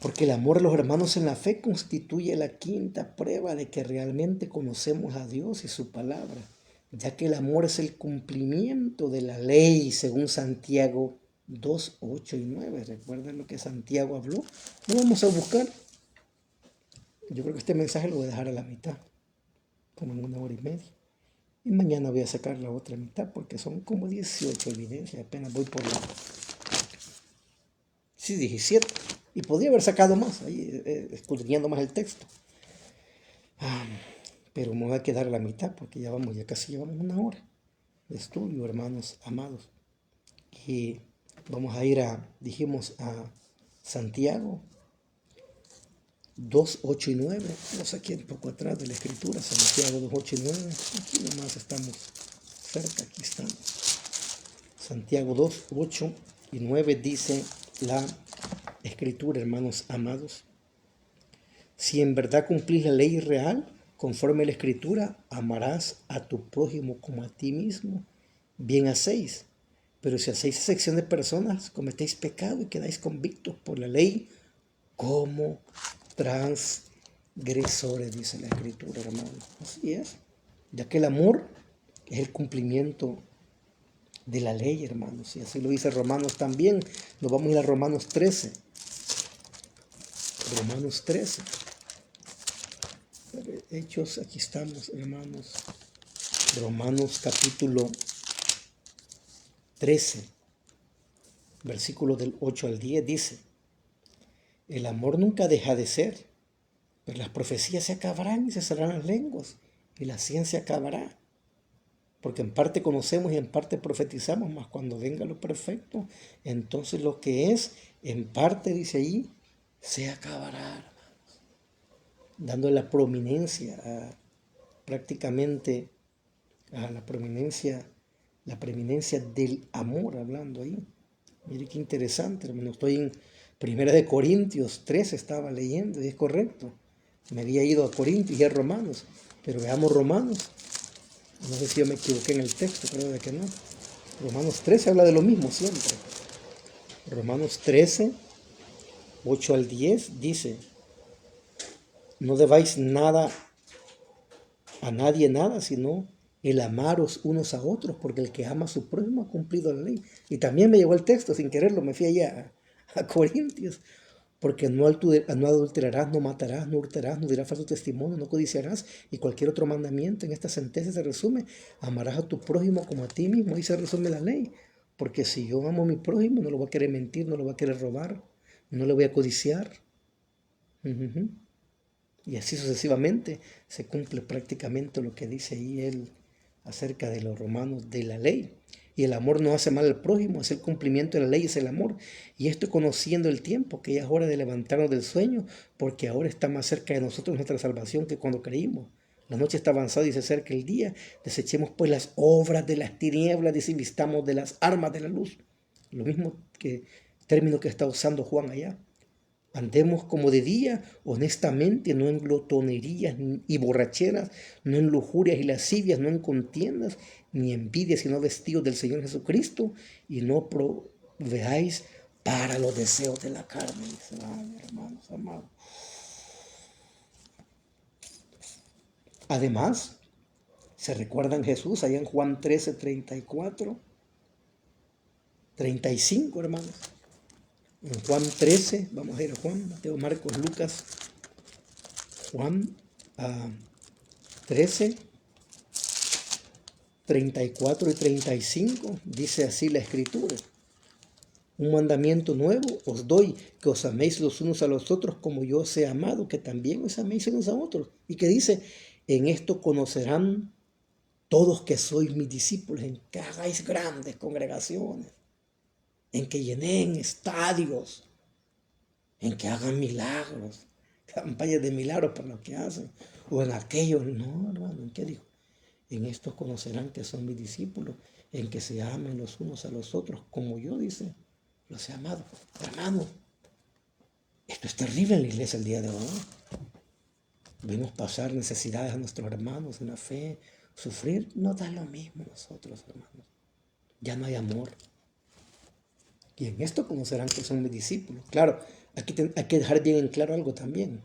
Porque el amor a los hermanos en la fe constituye la quinta prueba de que realmente conocemos a Dios y su palabra, ya que el amor es el cumplimiento de la ley, según Santiago 2, 8 y 9. ¿Recuerdan lo que Santiago habló? Lo vamos a buscar. Yo creo que este mensaje lo voy a dejar a la mitad, como en 1 hora y media. Y mañana voy a sacar la otra mitad porque son como 18 evidencias. Apenas voy por la... Sí, 17. Y podría haber sacado más, ahí escudriñando más el texto. Pero me voy a quedar a la mitad porque ya casi llevamos 1 hora de estudio, hermanos amados. Y vamos a ir dijimos, a Santiago 2, 8 y 9. Vamos aquí un poco atrás de la escritura, Santiago 2, 8 y 9. Aquí nomás estamos cerca, aquí estamos. Santiago 2, 8 y 9 dice la escritura, hermanos amados. Si en verdad cumplís la ley real, conforme a la escritura, amarás a tu prójimo como a ti mismo, bien hacéis. Pero si hacéis excepción de personas, cometéis pecado y quedáis convictos por la ley como transgresores, dice la escritura, hermano. Así es. Ya que el amor es el cumplimiento de la ley, hermanos. Y así lo dice Romanos también. Nos vamos a ir a Romanos 13. Romanos 13. Hechos, aquí estamos, hermanos. Romanos capítulo 13, versículo del 8 al 10 dice: el amor nunca deja de ser, pero las profecías se acabarán y se cerrarán las lenguas, y la ciencia acabará. Porque en parte conocemos y en parte profetizamos, mas cuando venga lo perfecto, entonces lo que es, en parte, dice ahí, se acabará, dando la prominencia prácticamente a la preeminencia del amor, hablando ahí. Mire qué interesante, hermano. Estoy en 1 Corintios 3, estaba leyendo, y es correcto. Me había ido a Corintios y a Romanos, pero veamos Romanos. No sé si yo me equivoqué en el texto, creo de que no. Romanos 13 habla de lo mismo siempre. Romanos 13, 8 al 10 dice: no debáis nada a nadie nada, sino el amaros unos a otros, porque el que ama a su prójimo ha cumplido la ley. Y también me llegó el texto, sin quererlo, me fui allá a Corintios, porque no adulterarás, no matarás, no hurtarás, no dirás falso testimonio, no codiciarás, y cualquier otro mandamiento. En esta sentencia se resume: amarás a tu prójimo como a ti mismo. Ahí se resume la ley, porque si yo amo a mi prójimo, no lo voy a querer mentir, no lo voy a querer robar, no le voy a codiciar. Y así sucesivamente se cumple prácticamente lo que dice ahí él acerca de los romanos, de la ley. Y el amor no hace mal al prójimo, es el cumplimiento de la ley, es el amor. Y esto conociendo el tiempo, que ya es hora de levantarnos del sueño, porque ahora está más cerca de nosotros nuestra salvación que cuando creímos. La noche está avanzada y se acerca el día. Desechemos pues las obras de las tinieblas, y vistamos de las armas de la luz. Lo mismo que término que está usando Juan allá. Andemos como de día, honestamente, no en glotonerías y borracheras, no en lujurias y lascivias, no en contiendas, ni envidias, sino vestidos del Señor Jesucristo, y no proveáis para los deseos de la carne. Ay, hermanos amados. Además, ¿se recuerdan Jesús allá en Juan 13:34? 35, hermanos. En Juan 13, vamos a ir a Juan, Mateo, Marcos, Lucas, Juan 13, 34 y 35, dice así la Escritura. Un mandamiento nuevo os doy, que os améis los unos a los otros como yo os he amado, que también os améis unos a otros. Y que dice, en esto conocerán todos que sois mis discípulos, en que hagáis grandes congregaciones, en que llenen estadios, en que hagan milagros, campañas de milagros para los que hacen, o en aquellos. No, hermano, ¿en qué dijo? En esto conocerán que son mis discípulos, en que se amen los unos a los otros, como yo, dice, los he amado. Hermano, esto es terrible en la iglesia el día de hoy. Vemos pasar necesidades a nuestros hermanos en la fe, sufrir. No da lo mismo a nosotros, hermanos. Ya no hay amor. Y en esto conocerán que son mis discípulos. Claro, aquí hay que dejar bien en claro algo también.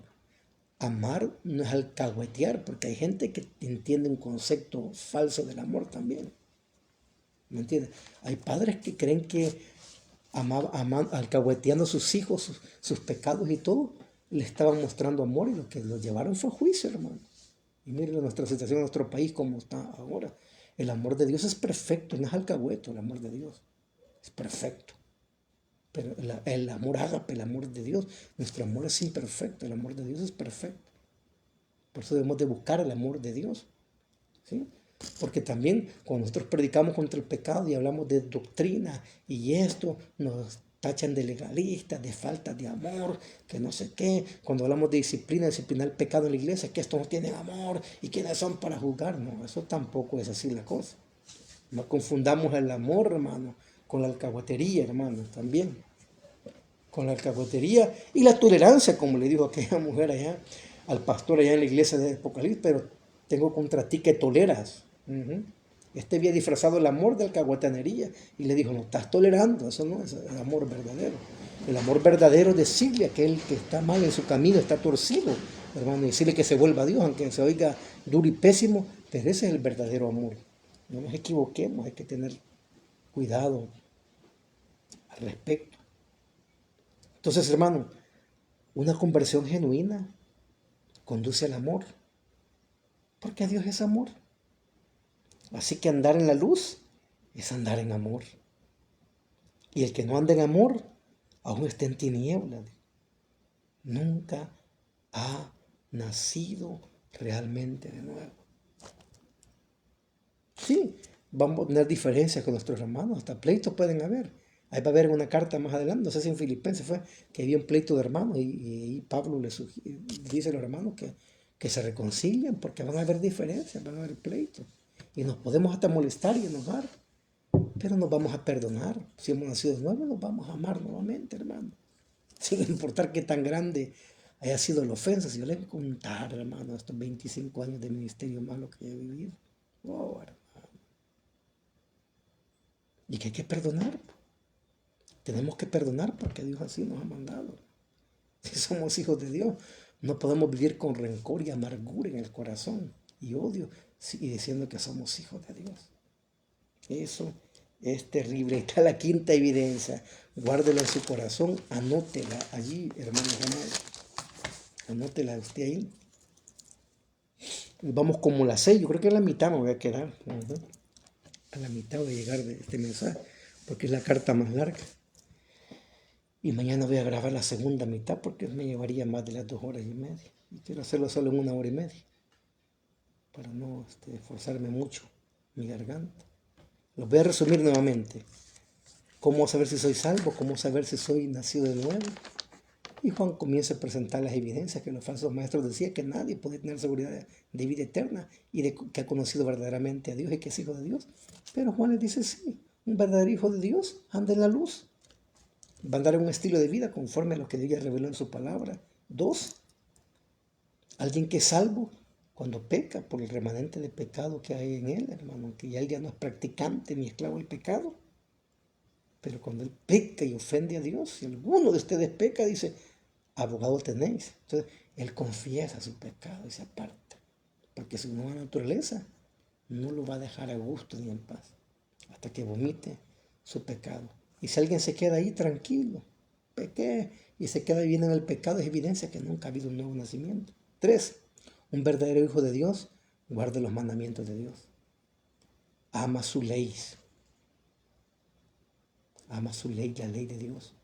Amar no es alcahuetear, porque hay gente que entiende un concepto falso del amor también. ¿Me entiendes? Hay padres que creen que alcahueteando a sus hijos, sus pecados y todo, le estaban mostrando amor, y lo que los llevaron fue a juicio, hermano. Y miren nuestra situación en nuestro país como está ahora. El amor de Dios es perfecto, no es alcahueto el amor de Dios. Es perfecto. Pero el amor ágape, el amor de Dios, nuestro amor es imperfecto, el amor de Dios es perfecto. Por eso debemos de buscar el amor de Dios, ¿sí? Porque también cuando nosotros predicamos contra el pecado y hablamos de doctrina y esto, nos tachan de legalistas, de falta de amor, que no sé qué. Cuando hablamos de disciplina, disciplinar el pecado en la iglesia, que estos no tienen amor y quiénes son para juzgar. No, eso tampoco es así la cosa. No confundamos el amor, hermano, con la alcahuetería, hermano, también. Con la alcahuetería y la tolerancia, como le dijo aquella mujer allá, al pastor allá en la iglesia de Apocalipsis, pero tengo contra ti que toleras. Este había disfrazado el amor de alcahuetanería y le dijo, no, estás tolerando, eso no es el amor verdadero. El amor verdadero es decirle a aquel que está mal en su camino, está torcido, hermano, decirle que se vuelva a Dios, aunque se oiga duro y pésimo, pero ese es el verdadero amor. No nos equivoquemos, hay que tener cuidado al respecto. Entonces, hermano, una conversión genuina conduce al amor, porque Dios es amor. Así que andar en la luz es andar en amor. Y el que no anda en amor, aún está en tinieblas. Nunca ha nacido realmente de nuevo. Sí, vamos a tener diferencias con nuestros hermanos, hasta pleitos pueden haber. Ahí va a haber una carta más adelante, no sé si en Filipenses fue, que había un pleito de hermanos y Pablo dice a los hermanos que se reconcilien porque van a haber diferencias, van a haber pleitos. Y nos podemos hasta molestar y enojar, pero nos vamos a perdonar. Si hemos nacido de nuevo, nos vamos a amar nuevamente, hermano. Sin importar qué tan grande haya sido la ofensa. Si yo le voy a contar, hermano, estos 25 años de ministerio malo que he vivido. Oh, hermano. Y que hay que perdonar. Tenemos que perdonar porque Dios así nos ha mandado. Si somos hijos de Dios, no podemos vivir con rencor y amargura en el corazón y odio y diciendo que somos hijos de Dios. Eso es terrible. Está la quinta evidencia. Guárdela en su corazón, anótela allí, hermanos amados. Anótela usted ahí. Vamos como las 6, yo creo que a la mitad me voy a quedar. A la mitad voy a llegar de este mensaje, porque es la carta más larga. Y mañana voy a grabar la segunda mitad porque me llevaría más de las 2 horas y media. Y quiero hacerlo solo en 1 hora y media, para no esforzarme mucho mi garganta. Los voy a resumir nuevamente. ¿Cómo saber si soy salvo? ¿Cómo saber si soy nacido de nuevo? Y Juan comienza a presentar las evidencias que los falsos maestros decían que nadie puede tener seguridad de vida eterna y de que ha conocido verdaderamente a Dios y que es hijo de Dios. Pero Juan les dice, sí, un verdadero hijo de Dios anda en la luz. Va a andar en un estilo de vida conforme a lo que Dios ya reveló en su palabra. 2, alguien que es salvo cuando peca por el remanente de pecado que hay en él, hermano, que ya él ya no es practicante ni esclavo del pecado. Pero cuando él peca y ofende a Dios, si alguno de ustedes peca, dice, abogado tenéis. Entonces, él confiesa su pecado y se aparta. Porque su nueva naturaleza no lo va a dejar a gusto ni en paz. Hasta que vomite su pecado. Y si alguien se queda ahí tranquilo, pequé, y se queda viviendo en el pecado, es evidencia que nunca ha habido un nuevo nacimiento. 3. Un verdadero hijo de Dios guarda los mandamientos de Dios. Ama su ley. Ama su ley, la ley de Dios.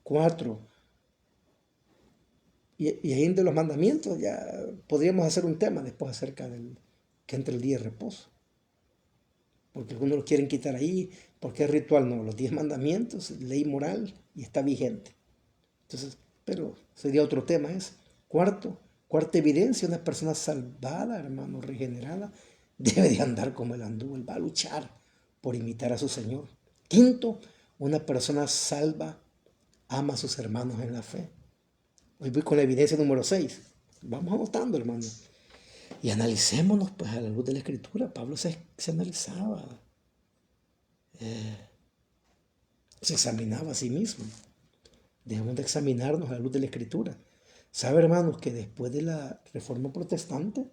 4. Y ahí de los mandamientos ya podríamos hacer un tema después acerca del que entre el día de reposo. Porque algunos lo quieren quitar ahí, porque es ritual, no. Los 10 mandamientos, ley moral, y está vigente. Entonces, pero sería otro tema ese. Cuarta evidencia, una persona salvada, hermano, regenerada, debe de andar como él anduvo. Él va a luchar por imitar a su Señor. 5, una persona salva ama a sus hermanos en la fe. Hoy voy con la evidencia número 6. Vamos anotando, hermano. Y analicémonos, pues, a la luz de la Escritura. Pablo se analizaba, se examinaba a sí mismo. Debemos de examinarnos a la luz de la Escritura. ¿Sabe, hermanos, que después de la Reforma Protestante,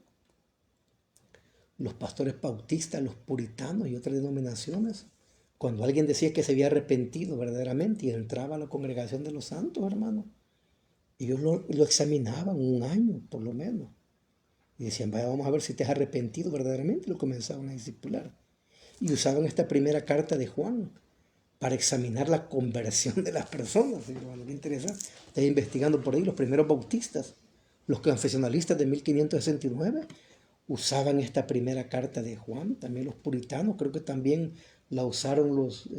los pastores bautistas, los puritanos y otras denominaciones, cuando alguien decía que se había arrepentido verdaderamente y entraba a la congregación de los santos, hermanos, ellos lo examinaban un año, por lo menos. Y decían, vaya, vamos a ver si te has arrepentido verdaderamente. Y lo comenzaban a discipular. Y usaban esta primera carta de Juan para examinar la conversión de las personas. Y bueno, qué interesante. Estoy investigando por ahí los primeros bautistas, los confesionalistas de 1569, usaban esta primera carta de Juan. También los puritanos, creo que también la usaron los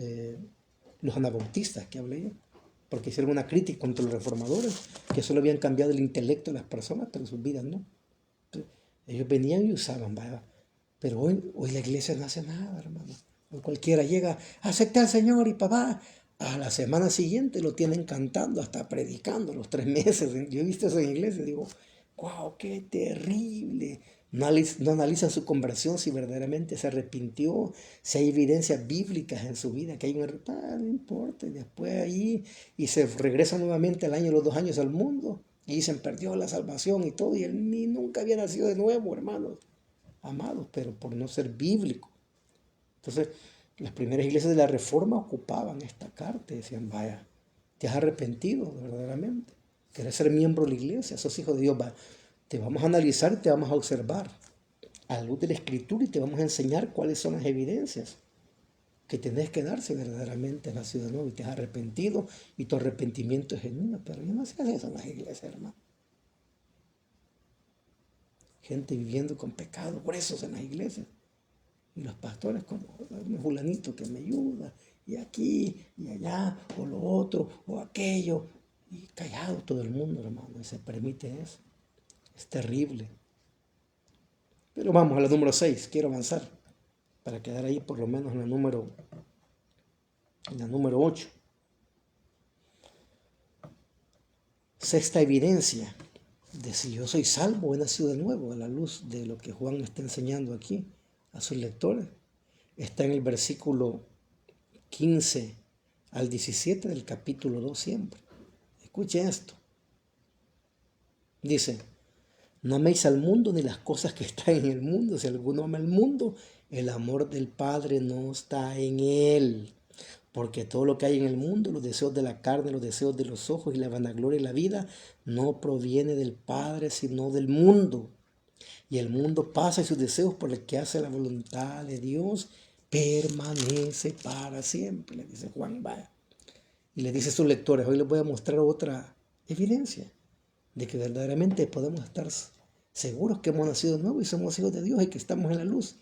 anabautistas que hablé yo, porque hicieron una crítica contra los reformadores, que solo habían cambiado el intelecto de las personas, pero sus vidas no. Entonces, ellos venían y usaban, ¿verdad? Pero hoy la iglesia no hace nada, hermano. Hoy cualquiera llega, acepté al Señor y papá, a la semana siguiente lo tienen cantando, hasta predicando los 3 meses. Yo he visto eso en iglesia y digo, wow, qué terrible. No analizan su conversión, si verdaderamente se arrepintió, si hay evidencias bíblicas en su vida, que hay un error, no importa, y después ahí, y se regresa nuevamente al año, los 2 años al mundo, y dicen, perdió la salvación y todo, y él ni nunca había nacido de nuevo, hermanos, amados, pero por no ser bíblico. Entonces, las primeras iglesias de la Reforma ocupaban esta carta y decían, vaya, te has arrepentido verdaderamente, quieres ser miembro de la iglesia, sos hijo de Dios, va, te vamos a analizar y te vamos a observar a la luz de la Escritura y te vamos a enseñar cuáles son las evidencias que tenés que dar si verdaderamente has nacido de nuevo y te has arrepentido y tu arrepentimiento es genuino. Pero yo no sé eso en las iglesias, hermano. Gente viviendo con pecados gruesos en las iglesias. Y los pastores como un fulanito que me ayuda, y aquí, y allá, o lo otro, o aquello. Y callado todo el mundo, hermano, y se permite eso. Es terrible. Pero vamos a la número 6, quiero avanzar, para quedar ahí por lo menos en la número 8. Sexta evidencia de si yo soy salvo o he nacido de nuevo, a la luz de lo que Juan está enseñando aquí a sus lectores. Está en el versículo 15 al 17 del capítulo 2 siempre. Escuchen esto. Dice, no améis al mundo ni las cosas que están en el mundo. Si alguno ama el mundo, el amor del Padre no está en él. Porque todo lo que hay en el mundo, los deseos de la carne, los deseos de los ojos y la vanagloria de la vida, no proviene del Padre, sino del mundo. Y el mundo pasa y sus deseos, por el que hace la voluntad de Dios permanece para siempre, le dice Juan. Vaya. Y le dice a sus lectores, hoy les voy a mostrar otra evidencia de que verdaderamente podemos estar seguros que hemos nacido de nuevo y somos hijos de Dios y que estamos en la luz.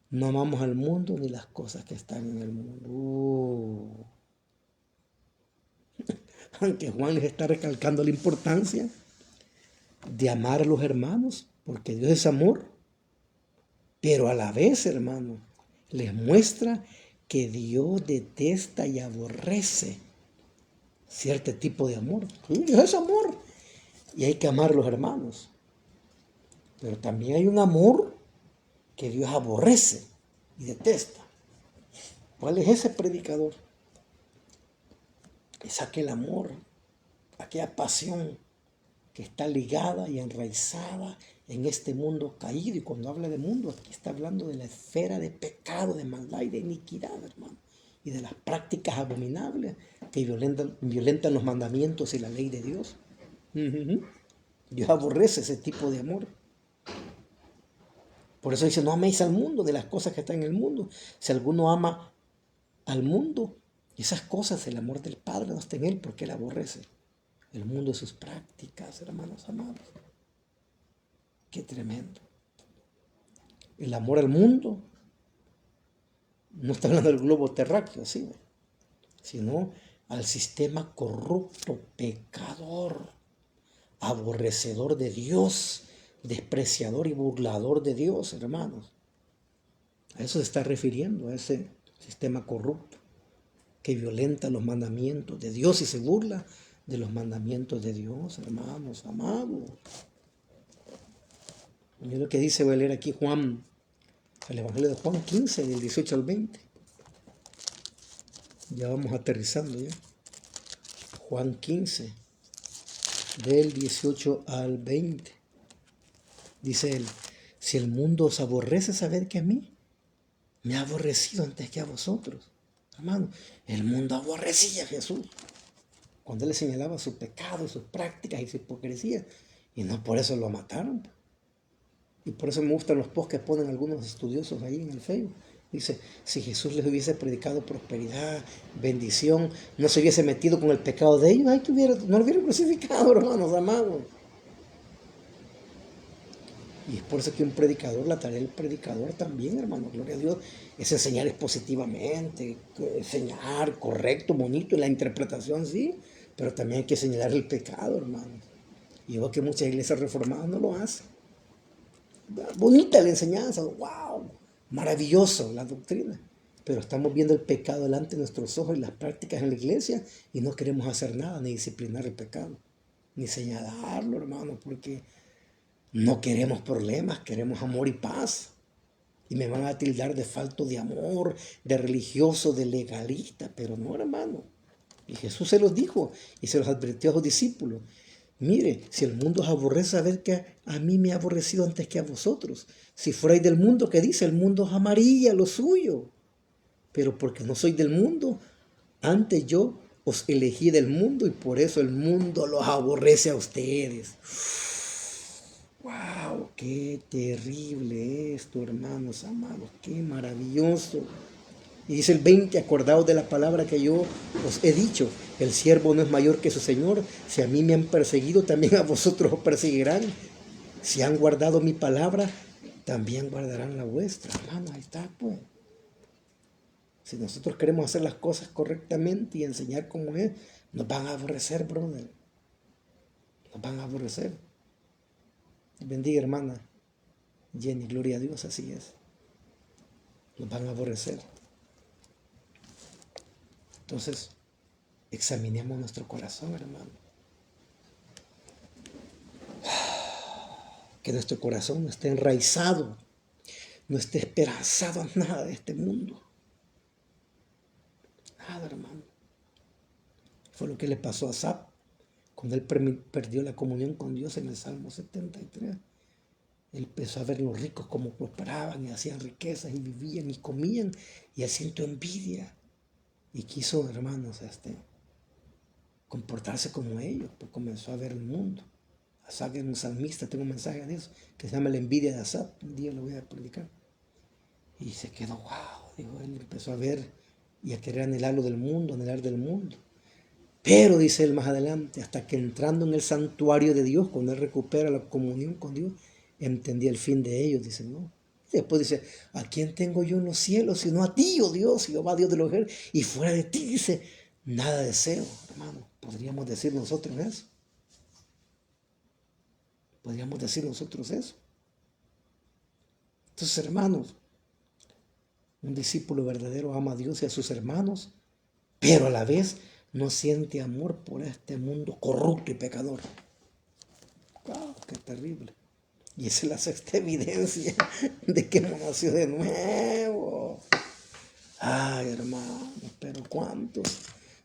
No amamos al mundo ni las cosas que están en el mundo. Aunque Juan les está recalcando la importancia de amar a los hermanos, porque Dios es amor, pero a la vez, hermano, les muestra que Dios detesta y aborrece cierto tipo de amor. Dios es amor y hay que amar a los hermanos. Pero también hay un amor que Dios aborrece y detesta. ¿Cuál es ese predicador? Es aquel amor, aquella pasión que está ligada y enraizada en este mundo caído. Y cuando habla de mundo, aquí está hablando de la esfera de pecado, de maldad y de iniquidad, hermano. y de las prácticas abominables que violentan los mandamientos y la ley de Dios. Ujú. Dios aborrece ese tipo de amor. Por eso dice, no améis al mundo de las cosas que están en el mundo. Si alguno ama al mundo, esas cosas, el amor del Padre no está en él porque él aborrece el mundo y sus prácticas, hermanos amados. Qué tremendo. El amor al mundo no está hablando del globo terráqueo, ¿sí? Sino al sistema corrupto, pecador, aborrecedor de Dios, despreciador y burlador de Dios, hermanos. A eso se está refiriendo, a ese sistema corrupto que violenta los mandamientos de Dios y se burla de los mandamientos de Dios, hermanos, amados. Mira lo que dice, voy a leer aquí Juan, el Evangelio de Juan 15, del 18 al 20. Ya vamos aterrizando ya. Juan 15, del 18 al 20. Dice él, si el mundo os aborrece, sabed que a mí me ha aborrecido antes que a vosotros. Hermano, el mundo aborrecía a Jesús cuando él le señalaba su pecado, sus prácticas y su hipocresía. Y no por eso lo mataron. Y por eso me gustan los posts que ponen algunos estudiosos ahí en el Facebook. Dice, si Jesús les hubiese predicado prosperidad, bendición, no se hubiese metido con el pecado de ellos, no lo hubieran crucificado, hermanos amados. Y es por eso que un predicador, la tarea del predicador también, hermano, gloria a Dios, es enseñar expositivamente, enseñar correcto, bonito, en la interpretación sí, pero también hay que señalar el pecado, hermano. Y yo veo que muchas iglesias reformadas no lo hacen. Bonita la enseñanza, wow, maravilloso la doctrina, pero estamos viendo el pecado delante de nuestros ojos y las prácticas en la iglesia y no queremos hacer nada, ni disciplinar el pecado, ni señalarlo, hermano, porque no queremos problemas, queremos amor y paz. Y me van a tildar de falto de amor, de religioso, de legalista, pero no, hermano. Y Jesús se los dijo y se los advirtió a sus discípulos. Mire, si el mundo os aborrece, sabed que a mí me ha aborrecido antes que a vosotros. Si fuerais del mundo, ¿qué dice? El mundo os amaría lo suyo. Pero porque no soy del mundo, antes yo os elegí del mundo y por eso el mundo los aborrece a ustedes. ¡Wow! ¡Qué terrible esto, hermanos amados! ¡Qué maravilloso! Y dice el 20, acordaos de la palabra que yo os he dicho, el siervo no es mayor que su Señor, si a mí me han perseguido, también a vosotros os perseguirán. Si han guardado mi palabra, también guardarán la vuestra. Hermano, ahí está, pues. Si nosotros queremos hacer las cosas correctamente y enseñar como es, nos van a aborrecer, brother. Nos van a aborrecer. Bendiga, hermana Jenny, gloria a Dios, así es. Nos van a aborrecer. Entonces, examinemos nuestro corazón, hermano. Que nuestro corazón no esté enraizado, no esté esperanzado en nada de este mundo. Nada, hermano. Fue lo que le pasó a Asaf cuando él perdió la comunión con Dios en el Salmo 73. Él empezó a ver los ricos cómo prosperaban y hacían riquezas y vivían y comían y él sintió envidia y quiso, hermanos, comportarse como ellos, pues comenzó a ver el mundo. Asaf es un salmista, tengo un mensaje de eso, que se llama La envidia de Asaf, un día lo voy a predicar. Y se quedó, wow, dijo, él empezó a ver y a querer anhelar del mundo, anhelar del mundo. Pero, dice él más adelante, hasta que entrando en el santuario de Dios, cuando él recupera la comunión con Dios, entendía el fin de ellos, dice, ¿no? Y después dice, ¿a quién tengo yo en los cielos sino a ti, oh Dios, Jehová Dios de los ejércitos? Y fuera de ti, dice, nada deseo, hermano. ¿Podríamos decir nosotros eso? ¿Podríamos decir nosotros eso? Entonces, hermanos, un discípulo verdadero ama a Dios y a sus hermanos, pero a la vez no siente amor por este mundo corrupto y pecador. ¡Wow! ¡Qué terrible! Y esa es la sexta evidencia de que hemos nacido de nuevo. Ay, hermano, pero cuántos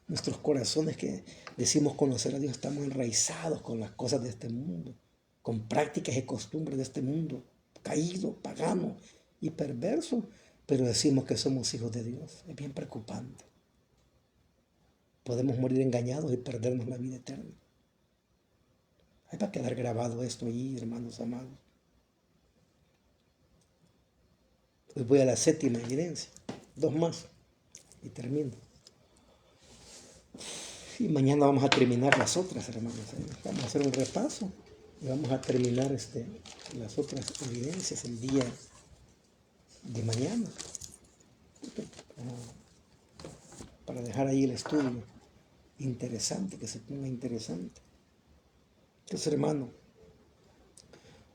nuestros corazones que decimos conocer a Dios estamos enraizados con las cosas de este mundo, con prácticas y costumbres de este mundo, caído, pagano y perverso. pero decimos que somos hijos de Dios. Es bien preocupante. Podemos morir engañados y perdernos la vida eterna. Ahí va a quedar grabado esto allí, hermanos amados. Hoy voy a la séptima evidencia. 2 más y termino. Y mañana vamos a terminar las otras, hermanos. Vamos a hacer un repaso y vamos a terminar las otras evidencias el día de mañana. Para dejar ahí el estudio interesante, que se ponga interesante. Entonces, hermano,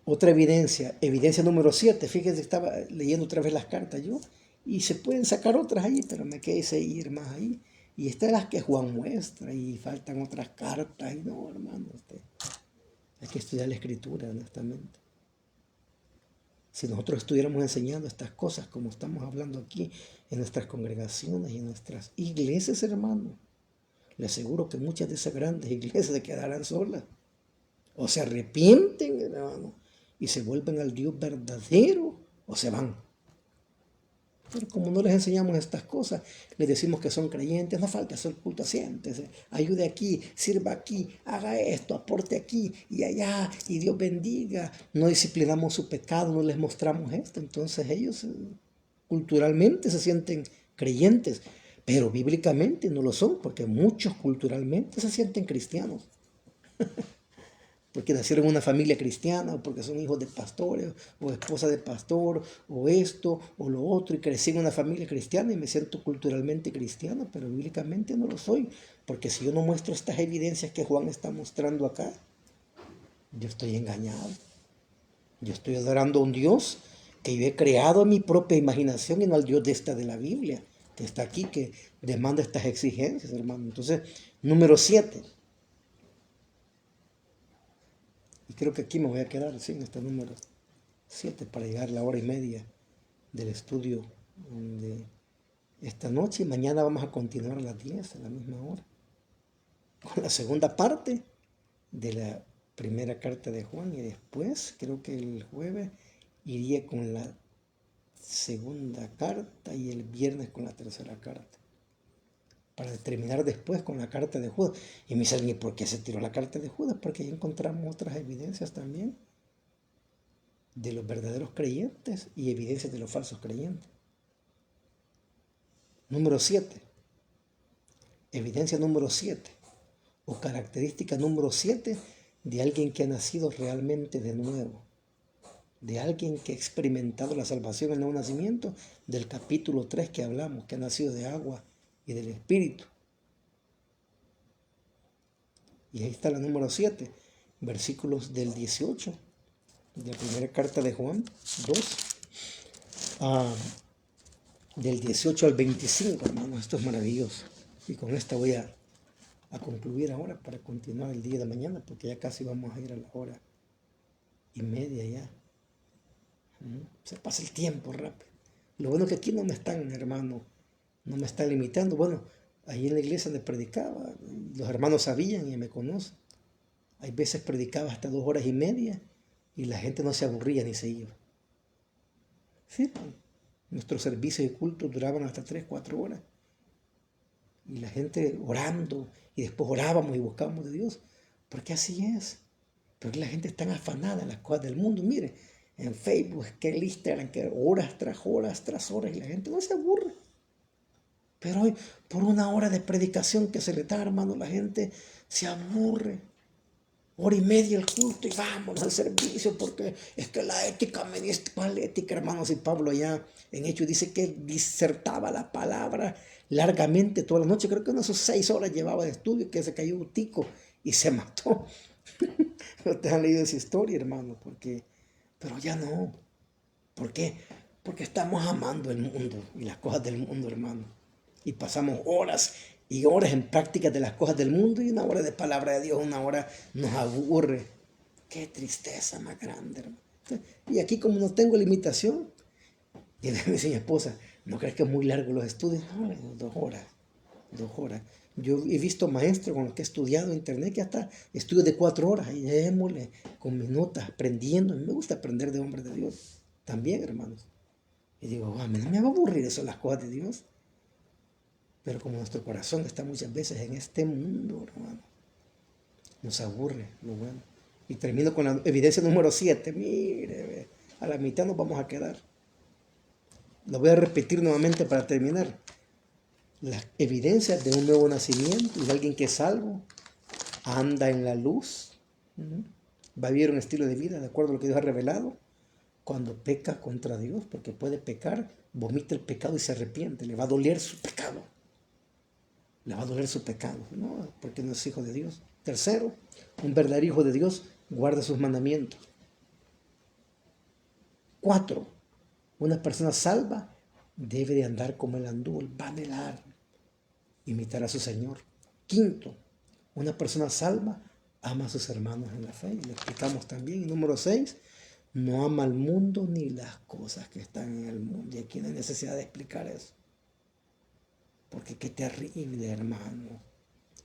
otra evidencia, evidencia número 7. Fíjense, estaba leyendo otra vez las cartas yo, y se pueden sacar otras ahí, pero me quedé seguir más ahí. Y estas las que Juan muestra, y faltan otras cartas, y no, hermano, hay que estudiar la escritura, honestamente. Si nosotros estuviéramos enseñando estas cosas como estamos hablando aquí en nuestras congregaciones y en nuestras iglesias, hermano, le aseguro que muchas de esas grandes iglesias se quedarán solas. O se arrepienten, hermano, y se vuelven al Dios verdadero, o se van. Pero como no les enseñamos estas cosas, les decimos que son creyentes, no falta hacer culto, siéntese, ayude aquí, sirva aquí, haga esto, aporte aquí y allá, y Dios bendiga. No disciplinamos su pecado, no les mostramos esto. Entonces ellos culturalmente se sienten creyentes, pero bíblicamente no lo son, porque muchos culturalmente se sienten cristianos. Porque nacieron en una familia cristiana, o porque son hijos de pastores, o esposa de pastor, o esto, o lo otro, y crecí en una familia cristiana y me siento culturalmente cristiano, pero bíblicamente no lo soy, porque si yo no muestro estas evidencias que Juan está mostrando acá, yo estoy engañado. Yo estoy adorando a un Dios que yo he creado en mi propia imaginación y no al Dios de la Biblia, que está aquí, que demanda estas exigencias, hermano. Entonces, número 7. Y creo que aquí me voy a quedar en este número 7 para llegar a la hora y media del estudio de esta noche. Y mañana vamos a continuar a las 10, a la misma hora, con la segunda parte de la primera carta de Juan. Y después, creo que el jueves, iría con la segunda carta y el viernes con la tercera carta, para terminar después con la carta de Judas. Y me dicen, ¿y por qué se tiró la carta de Judas? Porque ahí encontramos otras evidencias también de los verdaderos creyentes y evidencias de los falsos creyentes. Número 7. Evidencia número 7. O característica número 7 de alguien que ha nacido realmente de nuevo. De alguien que ha experimentado la salvación, el nuevo nacimiento, del capítulo 3 que hablamos, que ha nacido de agua y del Espíritu. Y ahí está la número 7, versículos del 18, de la primera carta de Juan 2, del 18 al 25, hermano. Esto es maravilloso. Y con esta voy a concluir ahora para continuar el día de mañana, porque ya casi vamos a ir a la hora y media ya. Se pasa el tiempo rápido. Lo bueno es que aquí no me están, hermano, no me están limitando. Bueno, ahí en la iglesia donde predicaba, los hermanos sabían y me conocen. Hay veces predicaba hasta 2 horas y media y la gente no se aburría ni se iba. Sí, nuestros servicios de culto duraban hasta 3, 4 horas. Y la gente orando, y después orábamos y buscábamos de Dios. Porque así es. Porque la gente está afanada en las cosas del mundo. Mire, en Facebook, que en Instagram, que horas tras horas tras horas, y la gente no se aburre. Pero hoy, por 1 hora de predicación que se le da, hermano, la gente se aburre. 1 hora y media el culto y vámonos al servicio, porque es que la ética me dice, ¿cuál ética, hermanos? Y Pablo allá en Hechos dice que disertaba la palabra largamente toda la noche. Creo que unas 6 horas llevaba de estudio, que se cayó un tico y se mató. Ustedes han leído esa historia, hermano, pero ya no. ¿Por qué? Porque estamos amando el mundo y las cosas del mundo, hermano. Y pasamos horas y horas en prácticas de las cosas del mundo, y 1 hora de palabra de Dios, 1 hora nos aburre. Qué tristeza más grande, hermano. Y aquí, como no tengo limitación, y me dice mi esposa, ¿no crees que es muy largo los estudios? No, 2 horas, 2 horas. Yo he visto maestros con los que he estudiado en internet que hasta estudios de 4 horas, y démosle con mis notas, aprendiendo. A mí me gusta aprender de hombres de Dios también, hermanos. Y digo, a mí no me va a aburrir eso, las cosas de Dios. Pero como nuestro corazón está muchas veces en este mundo, hermano, nos aburre lo bueno. Y termino con la evidencia número 7. Mire, ve, a la mitad nos vamos a quedar. Lo voy a repetir nuevamente para terminar. Las evidencias de un nuevo nacimiento y de alguien que es salvo, anda en la luz, va a vivir un estilo de vida de acuerdo a lo que Dios ha revelado. Cuando peca contra Dios, porque puede pecar, vomita el pecado y se arrepiente, le va a doler su pecado. Le va a doler su pecado, ¿no? Porque no es hijo de Dios. Tercero, un verdadero hijo de Dios guarda sus mandamientos. 4, una persona salva debe de andar como él anduvo, él va a velar, imitar a su Señor. 5, una persona salva ama a sus hermanos en la fe, y lo explicamos también. Y número 6, no ama al mundo ni las cosas que están en el mundo. Y aquí no hay necesidad de explicar eso. Porque qué terrible, hermano.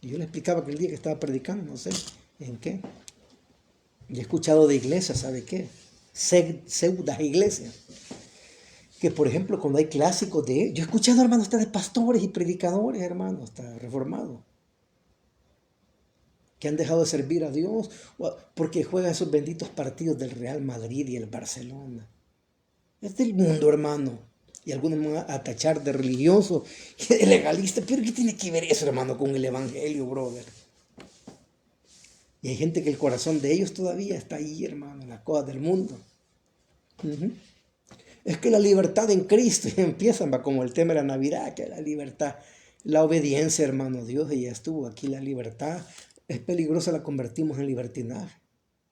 Y yo le explicaba que el día que estaba predicando, no sé en qué. Y he escuchado de iglesias, ¿sabe qué? Pseudas iglesias. Que por ejemplo, cuando hay clásicos de... Yo he escuchado, hermano, hasta de pastores y predicadores, hermano, hasta reformados, que han dejado de servir a Dios porque juegan esos benditos partidos del Real Madrid y el Barcelona. Es del mundo, hermano. Y algunos me van a tachar de religioso y de legalista. Pero ¿qué tiene que ver eso, hermano, con el evangelio, brother? Y hay gente que el corazón de ellos todavía está ahí, hermano, en las cosas del mundo. Es que la libertad en Cristo, y empiezan, va como el tema de la Navidad, que la libertad, la obediencia, hermano, Dios ya estuvo aquí, la libertad es peligrosa, la convertimos en libertinaje,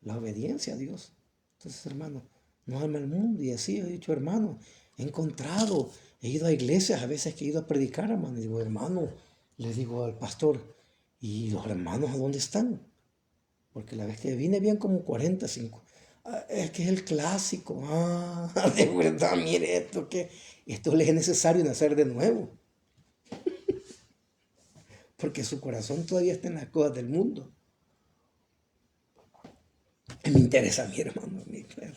la obediencia a Dios. Entonces, hermano, no ama el mundo. Y así he dicho, hermano, he ido a iglesias, a veces que he ido a predicar, hermano, y digo, hermano, le digo al pastor, ¿y los hermanos a dónde están? Porque la vez que vine bien como 45. Es que es el clásico. De verdad, mire esto, que esto les es necesario nacer de nuevo. Porque su corazón todavía está en las cosas del mundo. Me interesa a mi hermano, a mí, claro.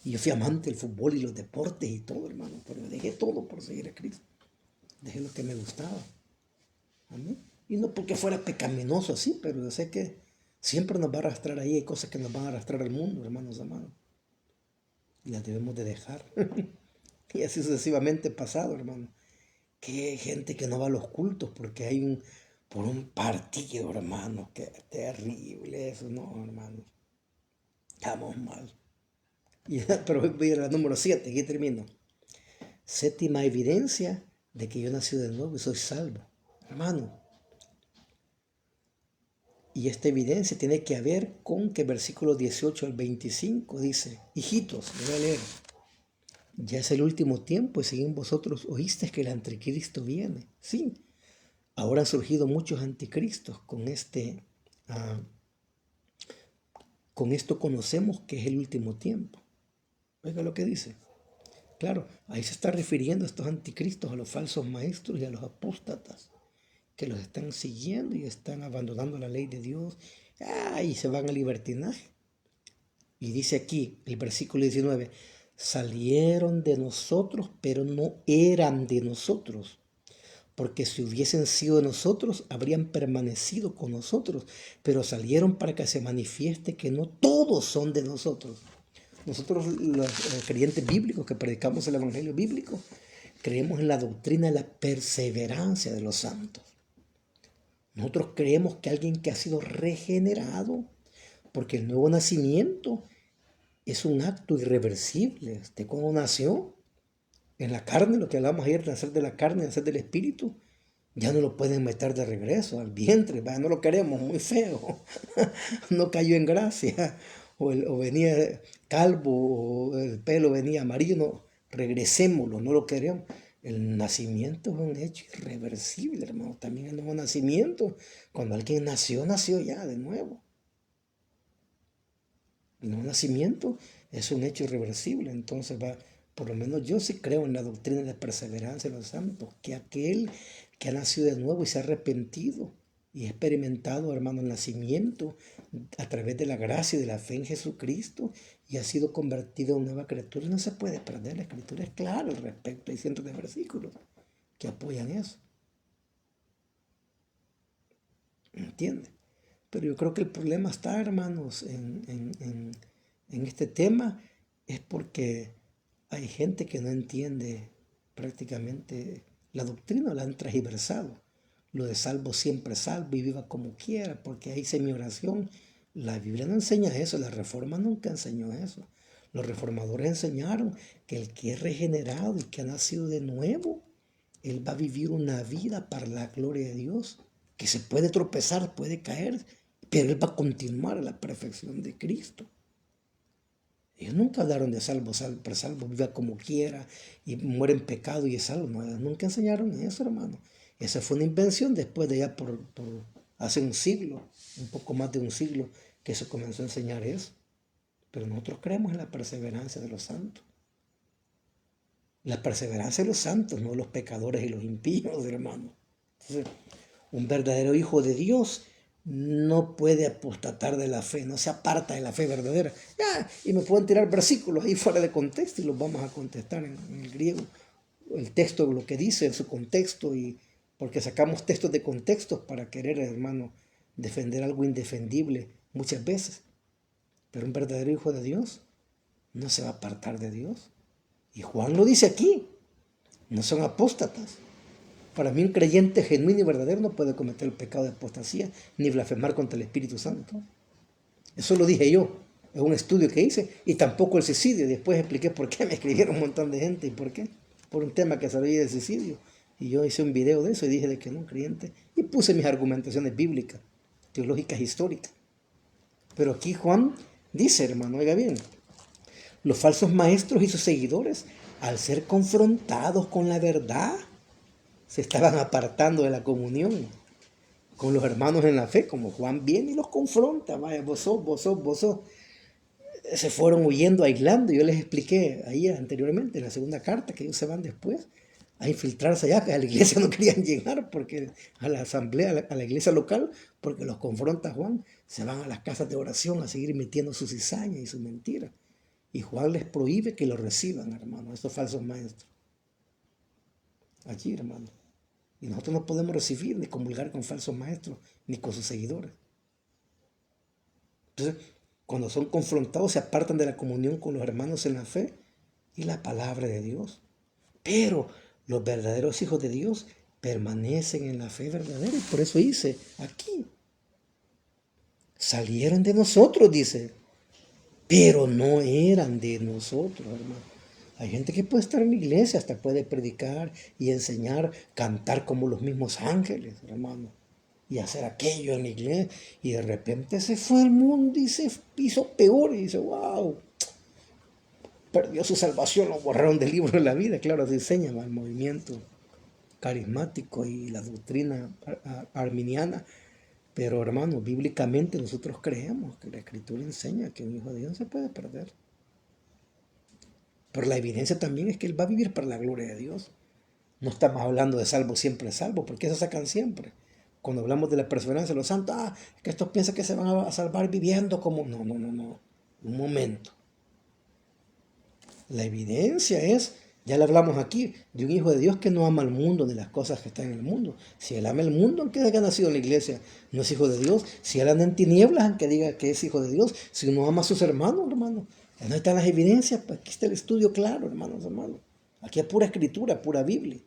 Y yo fui amante del fútbol y los deportes y todo, hermano. Pero dejé todo por seguir a Cristo. Dejé lo que me gustaba. Amén. Y no porque fuera pecaminoso así, pero yo sé que siempre nos va a arrastrar ahí. Hay cosas que nos van a arrastrar al mundo, hermanos amados. Y las debemos de dejar. Y así sucesivamente pasado, hermano. Que hay gente que no va a los cultos porque hay por un partido, hermano. Qué terrible eso, no, hermano. Estamos mal. Pero voy a la número 7, aquí termino. Séptima evidencia de que yo nací de nuevo y soy salvo. Hermano, y esta evidencia tiene que ver con que versículo 18 al 25 dice, hijitos, voy a leer, ya es el último tiempo y según vosotros oísteis que el anticristo viene. Sí, ahora han surgido muchos anticristos ah, con esto conocemos que es el último tiempo. Oiga lo que dice. Claro, ahí se está refiriendo a estos anticristos, a los falsos maestros y a los apóstatas, que los están siguiendo y están abandonando la ley de Dios, y se van al libertinaje. Y dice aquí, el versículo 19, salieron de nosotros, pero no eran de nosotros, porque si hubiesen sido de nosotros, habrían permanecido con nosotros, pero salieron para que se manifieste que no todos son de nosotros. Nosotros, los creyentes bíblicos que predicamos el evangelio bíblico, creemos en la doctrina de la perseverancia de los santos. Nosotros creemos que alguien que ha sido regenerado, porque el nuevo nacimiento es un acto irreversible. Usted cuando nació en la carne, lo que hablamos ayer, nacer de la carne, nacer del espíritu, ya no lo pueden meter de regreso al vientre, ¿verdad? No lo queremos, muy feo, no cayó en gracia, o venía calvo, o el pelo venía amarillo, no, regresémoslo, no lo queremos. El nacimiento es un hecho irreversible, hermano. También el nuevo nacimiento, cuando alguien nació, nació ya de nuevo. El nuevo nacimiento es un hecho irreversible. Entonces por lo menos yo sí creo en la doctrina de perseverancia de los santos, que aquel que ha nacido de nuevo y se ha arrepentido y he experimentado, hermano, el nacimiento a través de la gracia y de la fe en Jesucristo y ha sido convertido en nueva criatura. No se puede perder, la Escritura es clara al respecto. Hay cientos de versículos que apoyan eso. ¿Entiende? Pero yo creo que el problema está, hermanos, en este tema, es porque hay gente que no entiende prácticamente la doctrina, la han transversado. Lo de salvo siempre salvo y viva como quiera, porque ahí hice mi oración. La Biblia no enseña eso, la Reforma nunca enseñó eso. Los reformadores enseñaron que el que es regenerado y que ha nacido de nuevo, él va a vivir una vida para la gloria de Dios, que se puede tropezar, puede caer, pero él va a continuar a la perfección de Cristo. Ellos nunca hablaron de salvo, salvo, viva como quiera y muere en pecado y es salvo. No, nunca enseñaron eso, hermano. Esa fue una invención después de ya por hace un siglo, un poco más de un siglo, que se comenzó a enseñar eso. Pero nosotros creemos en la perseverancia de los santos. La perseverancia de los santos, no los pecadores y los impíos, hermano. Entonces, un verdadero hijo de Dios no puede apostatar de la fe, no se aparta de la fe verdadera. Ya, y me pueden tirar versículos ahí fuera de contexto y los vamos a contestar en el griego. El texto, lo que dice en su contexto, y porque sacamos textos de contextos para querer, hermano, defender algo indefendible muchas veces. Pero un verdadero hijo de Dios no se va a apartar de Dios. Y Juan lo dice aquí, no son apóstatas. Para mí un creyente genuino y verdadero no puede cometer el pecado de apostasía ni blasfemar contra el Espíritu Santo. Eso lo dije yo, es un estudio que hice, y tampoco el suicidio. Después expliqué por qué me escribieron un montón de gente y por qué. Por un tema que sabía del suicidio. Y yo hice un video de eso y dije de que no, un creyente. Y puse mis argumentaciones bíblicas, teológicas, históricas. Pero aquí Juan dice, hermano, oiga bien, los falsos maestros y sus seguidores, al ser confrontados con la verdad, se estaban apartando de la comunión con los hermanos en la fe, como Juan viene y los confronta, vaya, vos sos. Se fueron huyendo, aislando. Yo les expliqué ahí anteriormente, en la segunda carta, que ellos se van después a infiltrarse allá, que a la iglesia no querían llegar, porque a la asamblea, a la iglesia local, porque los confronta Juan, se van a las casas de oración a seguir metiendo su cizaña y su mentira. Y Juan les prohíbe que lo reciban, hermano, estos falsos maestros. Aquí, hermano. Y nosotros no podemos recibir ni comulgar con falsos maestros, ni con sus seguidores. Entonces, cuando son confrontados, se apartan de la comunión con los hermanos en la fe y la palabra de Dios. Pero los verdaderos hijos de Dios permanecen en la fe verdadera. Y por eso dice aquí, salieron de nosotros, dice, pero no eran de nosotros, hermano. Hay gente que puede estar en la iglesia, hasta puede predicar y enseñar, cantar como los mismos ángeles, hermano, y hacer aquello en la iglesia, y de repente se fue al mundo y se hizo peor, y dice, wow, perdió su salvación, lo borraron del libro de la vida. Claro, se enseña el movimiento carismático y la doctrina arminiana, pero hermano, bíblicamente nosotros creemos que la Escritura enseña que un hijo de Dios no se puede perder. Pero la evidencia también es que él va a vivir para la gloria de Dios. No estamos hablando de salvo siempre salvo, porque eso sacan siempre. Cuando hablamos de la perseverancia de los santos, es que estos piensan que se van a salvar viviendo como... No. Un momento. La evidencia es, ya le hablamos aquí, de un hijo de Dios que no ama al mundo ni las cosas que están en el mundo. Si él ama el mundo, aunque haya nacido en la iglesia, no es hijo de Dios. Si él anda en tinieblas, aunque diga que es hijo de Dios. Si no ama a sus hermanos, hermano. ¿Dónde están las evidencias? Pues aquí está el estudio claro, hermanos. Aquí es pura escritura, pura Biblia.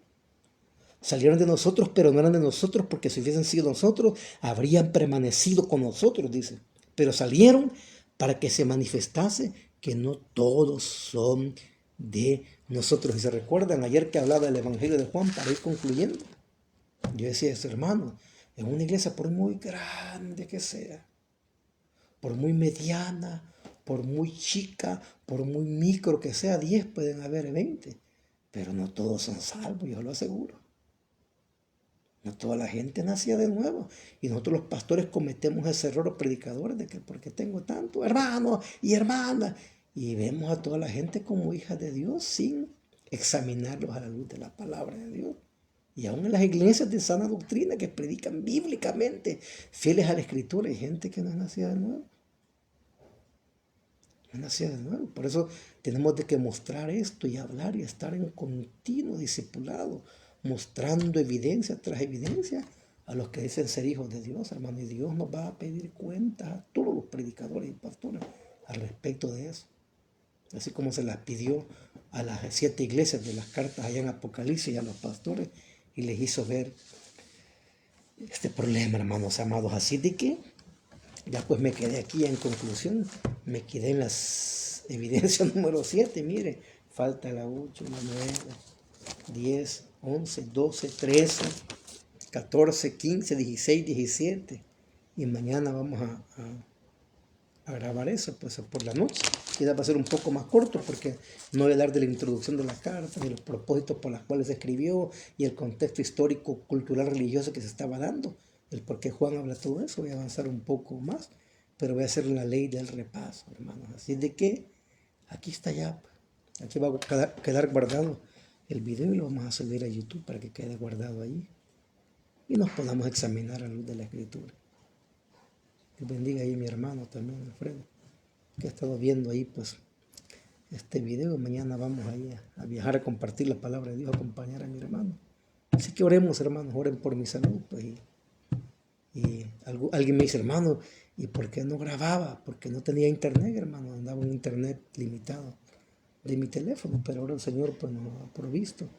Salieron de nosotros, pero no eran de nosotros, porque si hubiesen sido nosotros, habrían permanecido con nosotros, dice. Pero salieron para que se manifestase que no todos son de nosotros. Y se recuerdan ayer que hablaba del Evangelio de Juan, para ir concluyendo. Yo decía eso, hermano, en una iglesia, por muy grande que sea, por muy mediana, por muy chica, por muy micro que sea, 10 pueden haber 20, pero no todos son salvos, yo lo aseguro. No toda la gente nacía de nuevo. Y nosotros los pastores cometemos ese error, los predicadores, de que porque tengo tanto hermanos y hermanas, y vemos a toda la gente como hijas de Dios sin examinarlos a la luz de la palabra de Dios. Y aún en las iglesias de sana doctrina que predican bíblicamente, fieles a la Escritura, hay gente que no es nacida de nuevo. No es nacida de nuevo. Por eso tenemos de que mostrar esto y hablar y estar en continuo discipulado, mostrando evidencia tras evidencia a los que dicen ser hijos de Dios, hermano. Y Dios nos va a pedir cuentas a todos los predicadores y pastores al respecto de eso. Así como se las pidió a las 7 iglesias de las cartas allá en Apocalipsis y a los pastores, y les hizo ver este problema, hermanos amados. Así de que ya pues me quedé aquí en conclusión, me quedé en las evidencias número 7, mire, falta la 8, la 9, 10, 11, 12, 13, 14, 15, 16, 17. Y mañana vamos a grabar eso, pues por la noche. Quizás va a ser un poco más corto porque no voy a hablar de la introducción de la carta, de los propósitos por los cuales se escribió y el contexto histórico, cultural, religioso que se estaba dando, el por qué Juan habla todo eso. Voy a avanzar un poco más, pero voy a hacer la ley del repaso, hermanos. Así de que aquí está ya, aquí va a quedar guardado el video y lo vamos a subir a YouTube para que quede guardado ahí y nos podamos examinar a la luz de la Escritura. Dios bendiga ahí a mi hermano también, Alfredo, que ha estado viendo ahí pues este video. Mañana vamos ahí a viajar a compartir la palabra de Dios, a acompañar a mi hermano. Así que oremos, hermanos, oren por mi salud. Pues, alguien me dice, hermano, ¿y por qué no grababa? Porque no tenía internet, hermano, andaba un internet limitado de mi teléfono, pero ahora el Señor pues nos ha provisto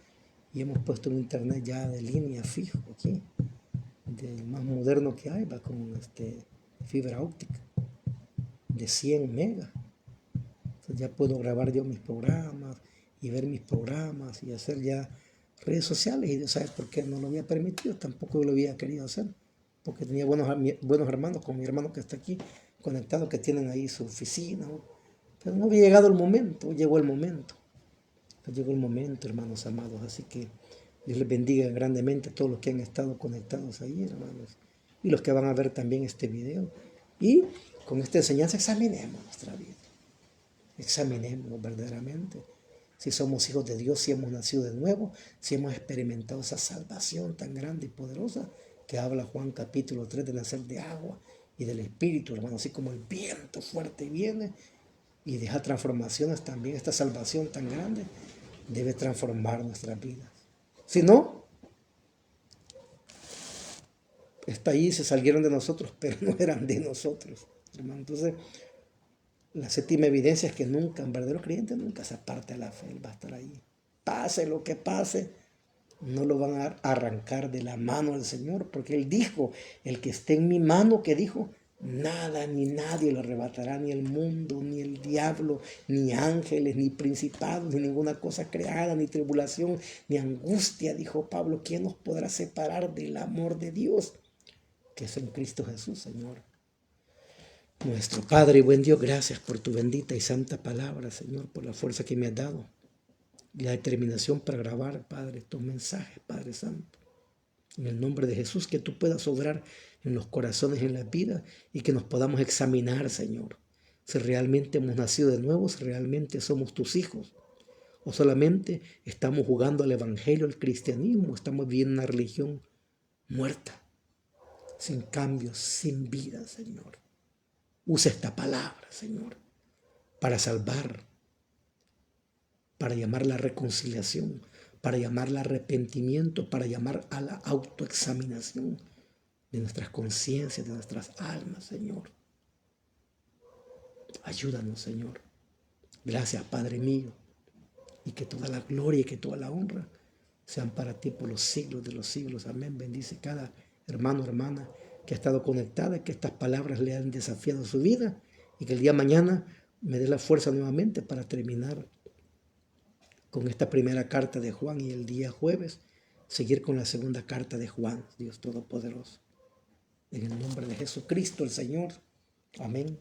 y hemos puesto un internet ya de línea fijo aquí, del más moderno que hay, va con fibra óptica de 100 megas. Entonces ya puedo grabar yo mis programas y ver mis programas y hacer ya redes sociales. Y Dios sabe por qué no lo había permitido, tampoco lo había querido hacer, porque tenía buenos hermanos, como mi hermano que está aquí conectado, que tienen ahí su oficina, ¿no? Pero no había llegado el momento, llegó el momento. Llegó el momento, hermanos amados, así que Dios les bendiga grandemente a todos los que han estado conectados ahí, hermanos, y los que van a ver también este video. Y con esta enseñanza examinemos nuestra vida, examinemos verdaderamente si somos hijos de Dios, si hemos nacido de nuevo, si hemos experimentado esa salvación tan grande y poderosa que habla Juan capítulo 3 de nacer de agua y del Espíritu, hermano, así como el viento fuerte viene y deja transformaciones también. Esta salvación tan grande debe transformar nuestras vidas. Si no, está ahí, se salieron de nosotros, pero no eran de nosotros, hermano. Entonces, la séptima evidencia es que nunca, un verdadero creyente nunca se aparte de la fe, él va a estar ahí. Pase lo que pase, no lo van a arrancar de la mano del Señor, porque Él dijo, el que esté en mi mano, que dijo, nada ni nadie lo arrebatará, ni el mundo, ni el diablo, ni ángeles, ni principados, ni ninguna cosa creada, ni tribulación, ni angustia, dijo Pablo. ¿Quién nos podrá separar del amor de Dios que es en Cristo Jesús, Señor? Nuestro Padre y buen Dios, gracias por tu bendita y santa palabra, Señor, por la fuerza que me has dado y la determinación para grabar, Padre, estos mensajes, Padre Santo. En el nombre de Jesús, que tú puedas obrar en los corazones, en la vida, y que nos podamos examinar, Señor, si realmente hemos nacido de nuevo, si realmente somos tus hijos, o solamente estamos jugando al evangelio, al cristianismo, estamos viviendo una religión muerta, sin cambios, sin vida, Señor. Usa esta palabra, Señor, para salvar, para llamar la reconciliación, para llamar al arrepentimiento, para llamar a la autoexaminación de nuestras conciencias, de nuestras almas, Señor. Ayúdanos, Señor. Gracias, Padre mío, y que toda la gloria y que toda la honra sean para ti por los siglos de los siglos. Amén. Bendice cada hermano, hermana que ha estado conectada, que estas palabras le han desafiado su vida y que el día de mañana me dé la fuerza nuevamente para terminar con esta primera carta de Juan y el día jueves seguir con la segunda carta de Juan, Dios Todopoderoso. En el nombre de Jesucristo el Señor. Amén.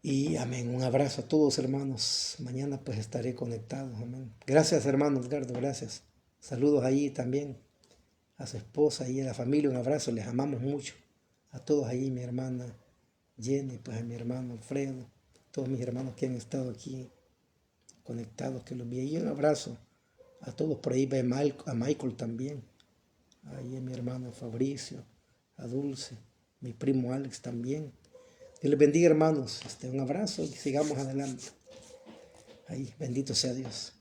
Y amén. Un abrazo a todos, hermanos. Mañana pues estaré conectado. Amén. Gracias, hermano Edgardo. Gracias. Saludos ahí también a su esposa y a la familia. Un abrazo. Les amamos mucho. A todos ahí, mi hermana Jenny, pues a mi hermano Alfredo, todos mis hermanos que han estado aquí conectados, que los vi. Y un abrazo A todos por ahí, a Michael también. Ahí a mi hermano Fabricio, a Dulce, mi primo Alex también. Dios les bendiga, hermanos. Un abrazo y sigamos adelante. Ahí, bendito sea Dios.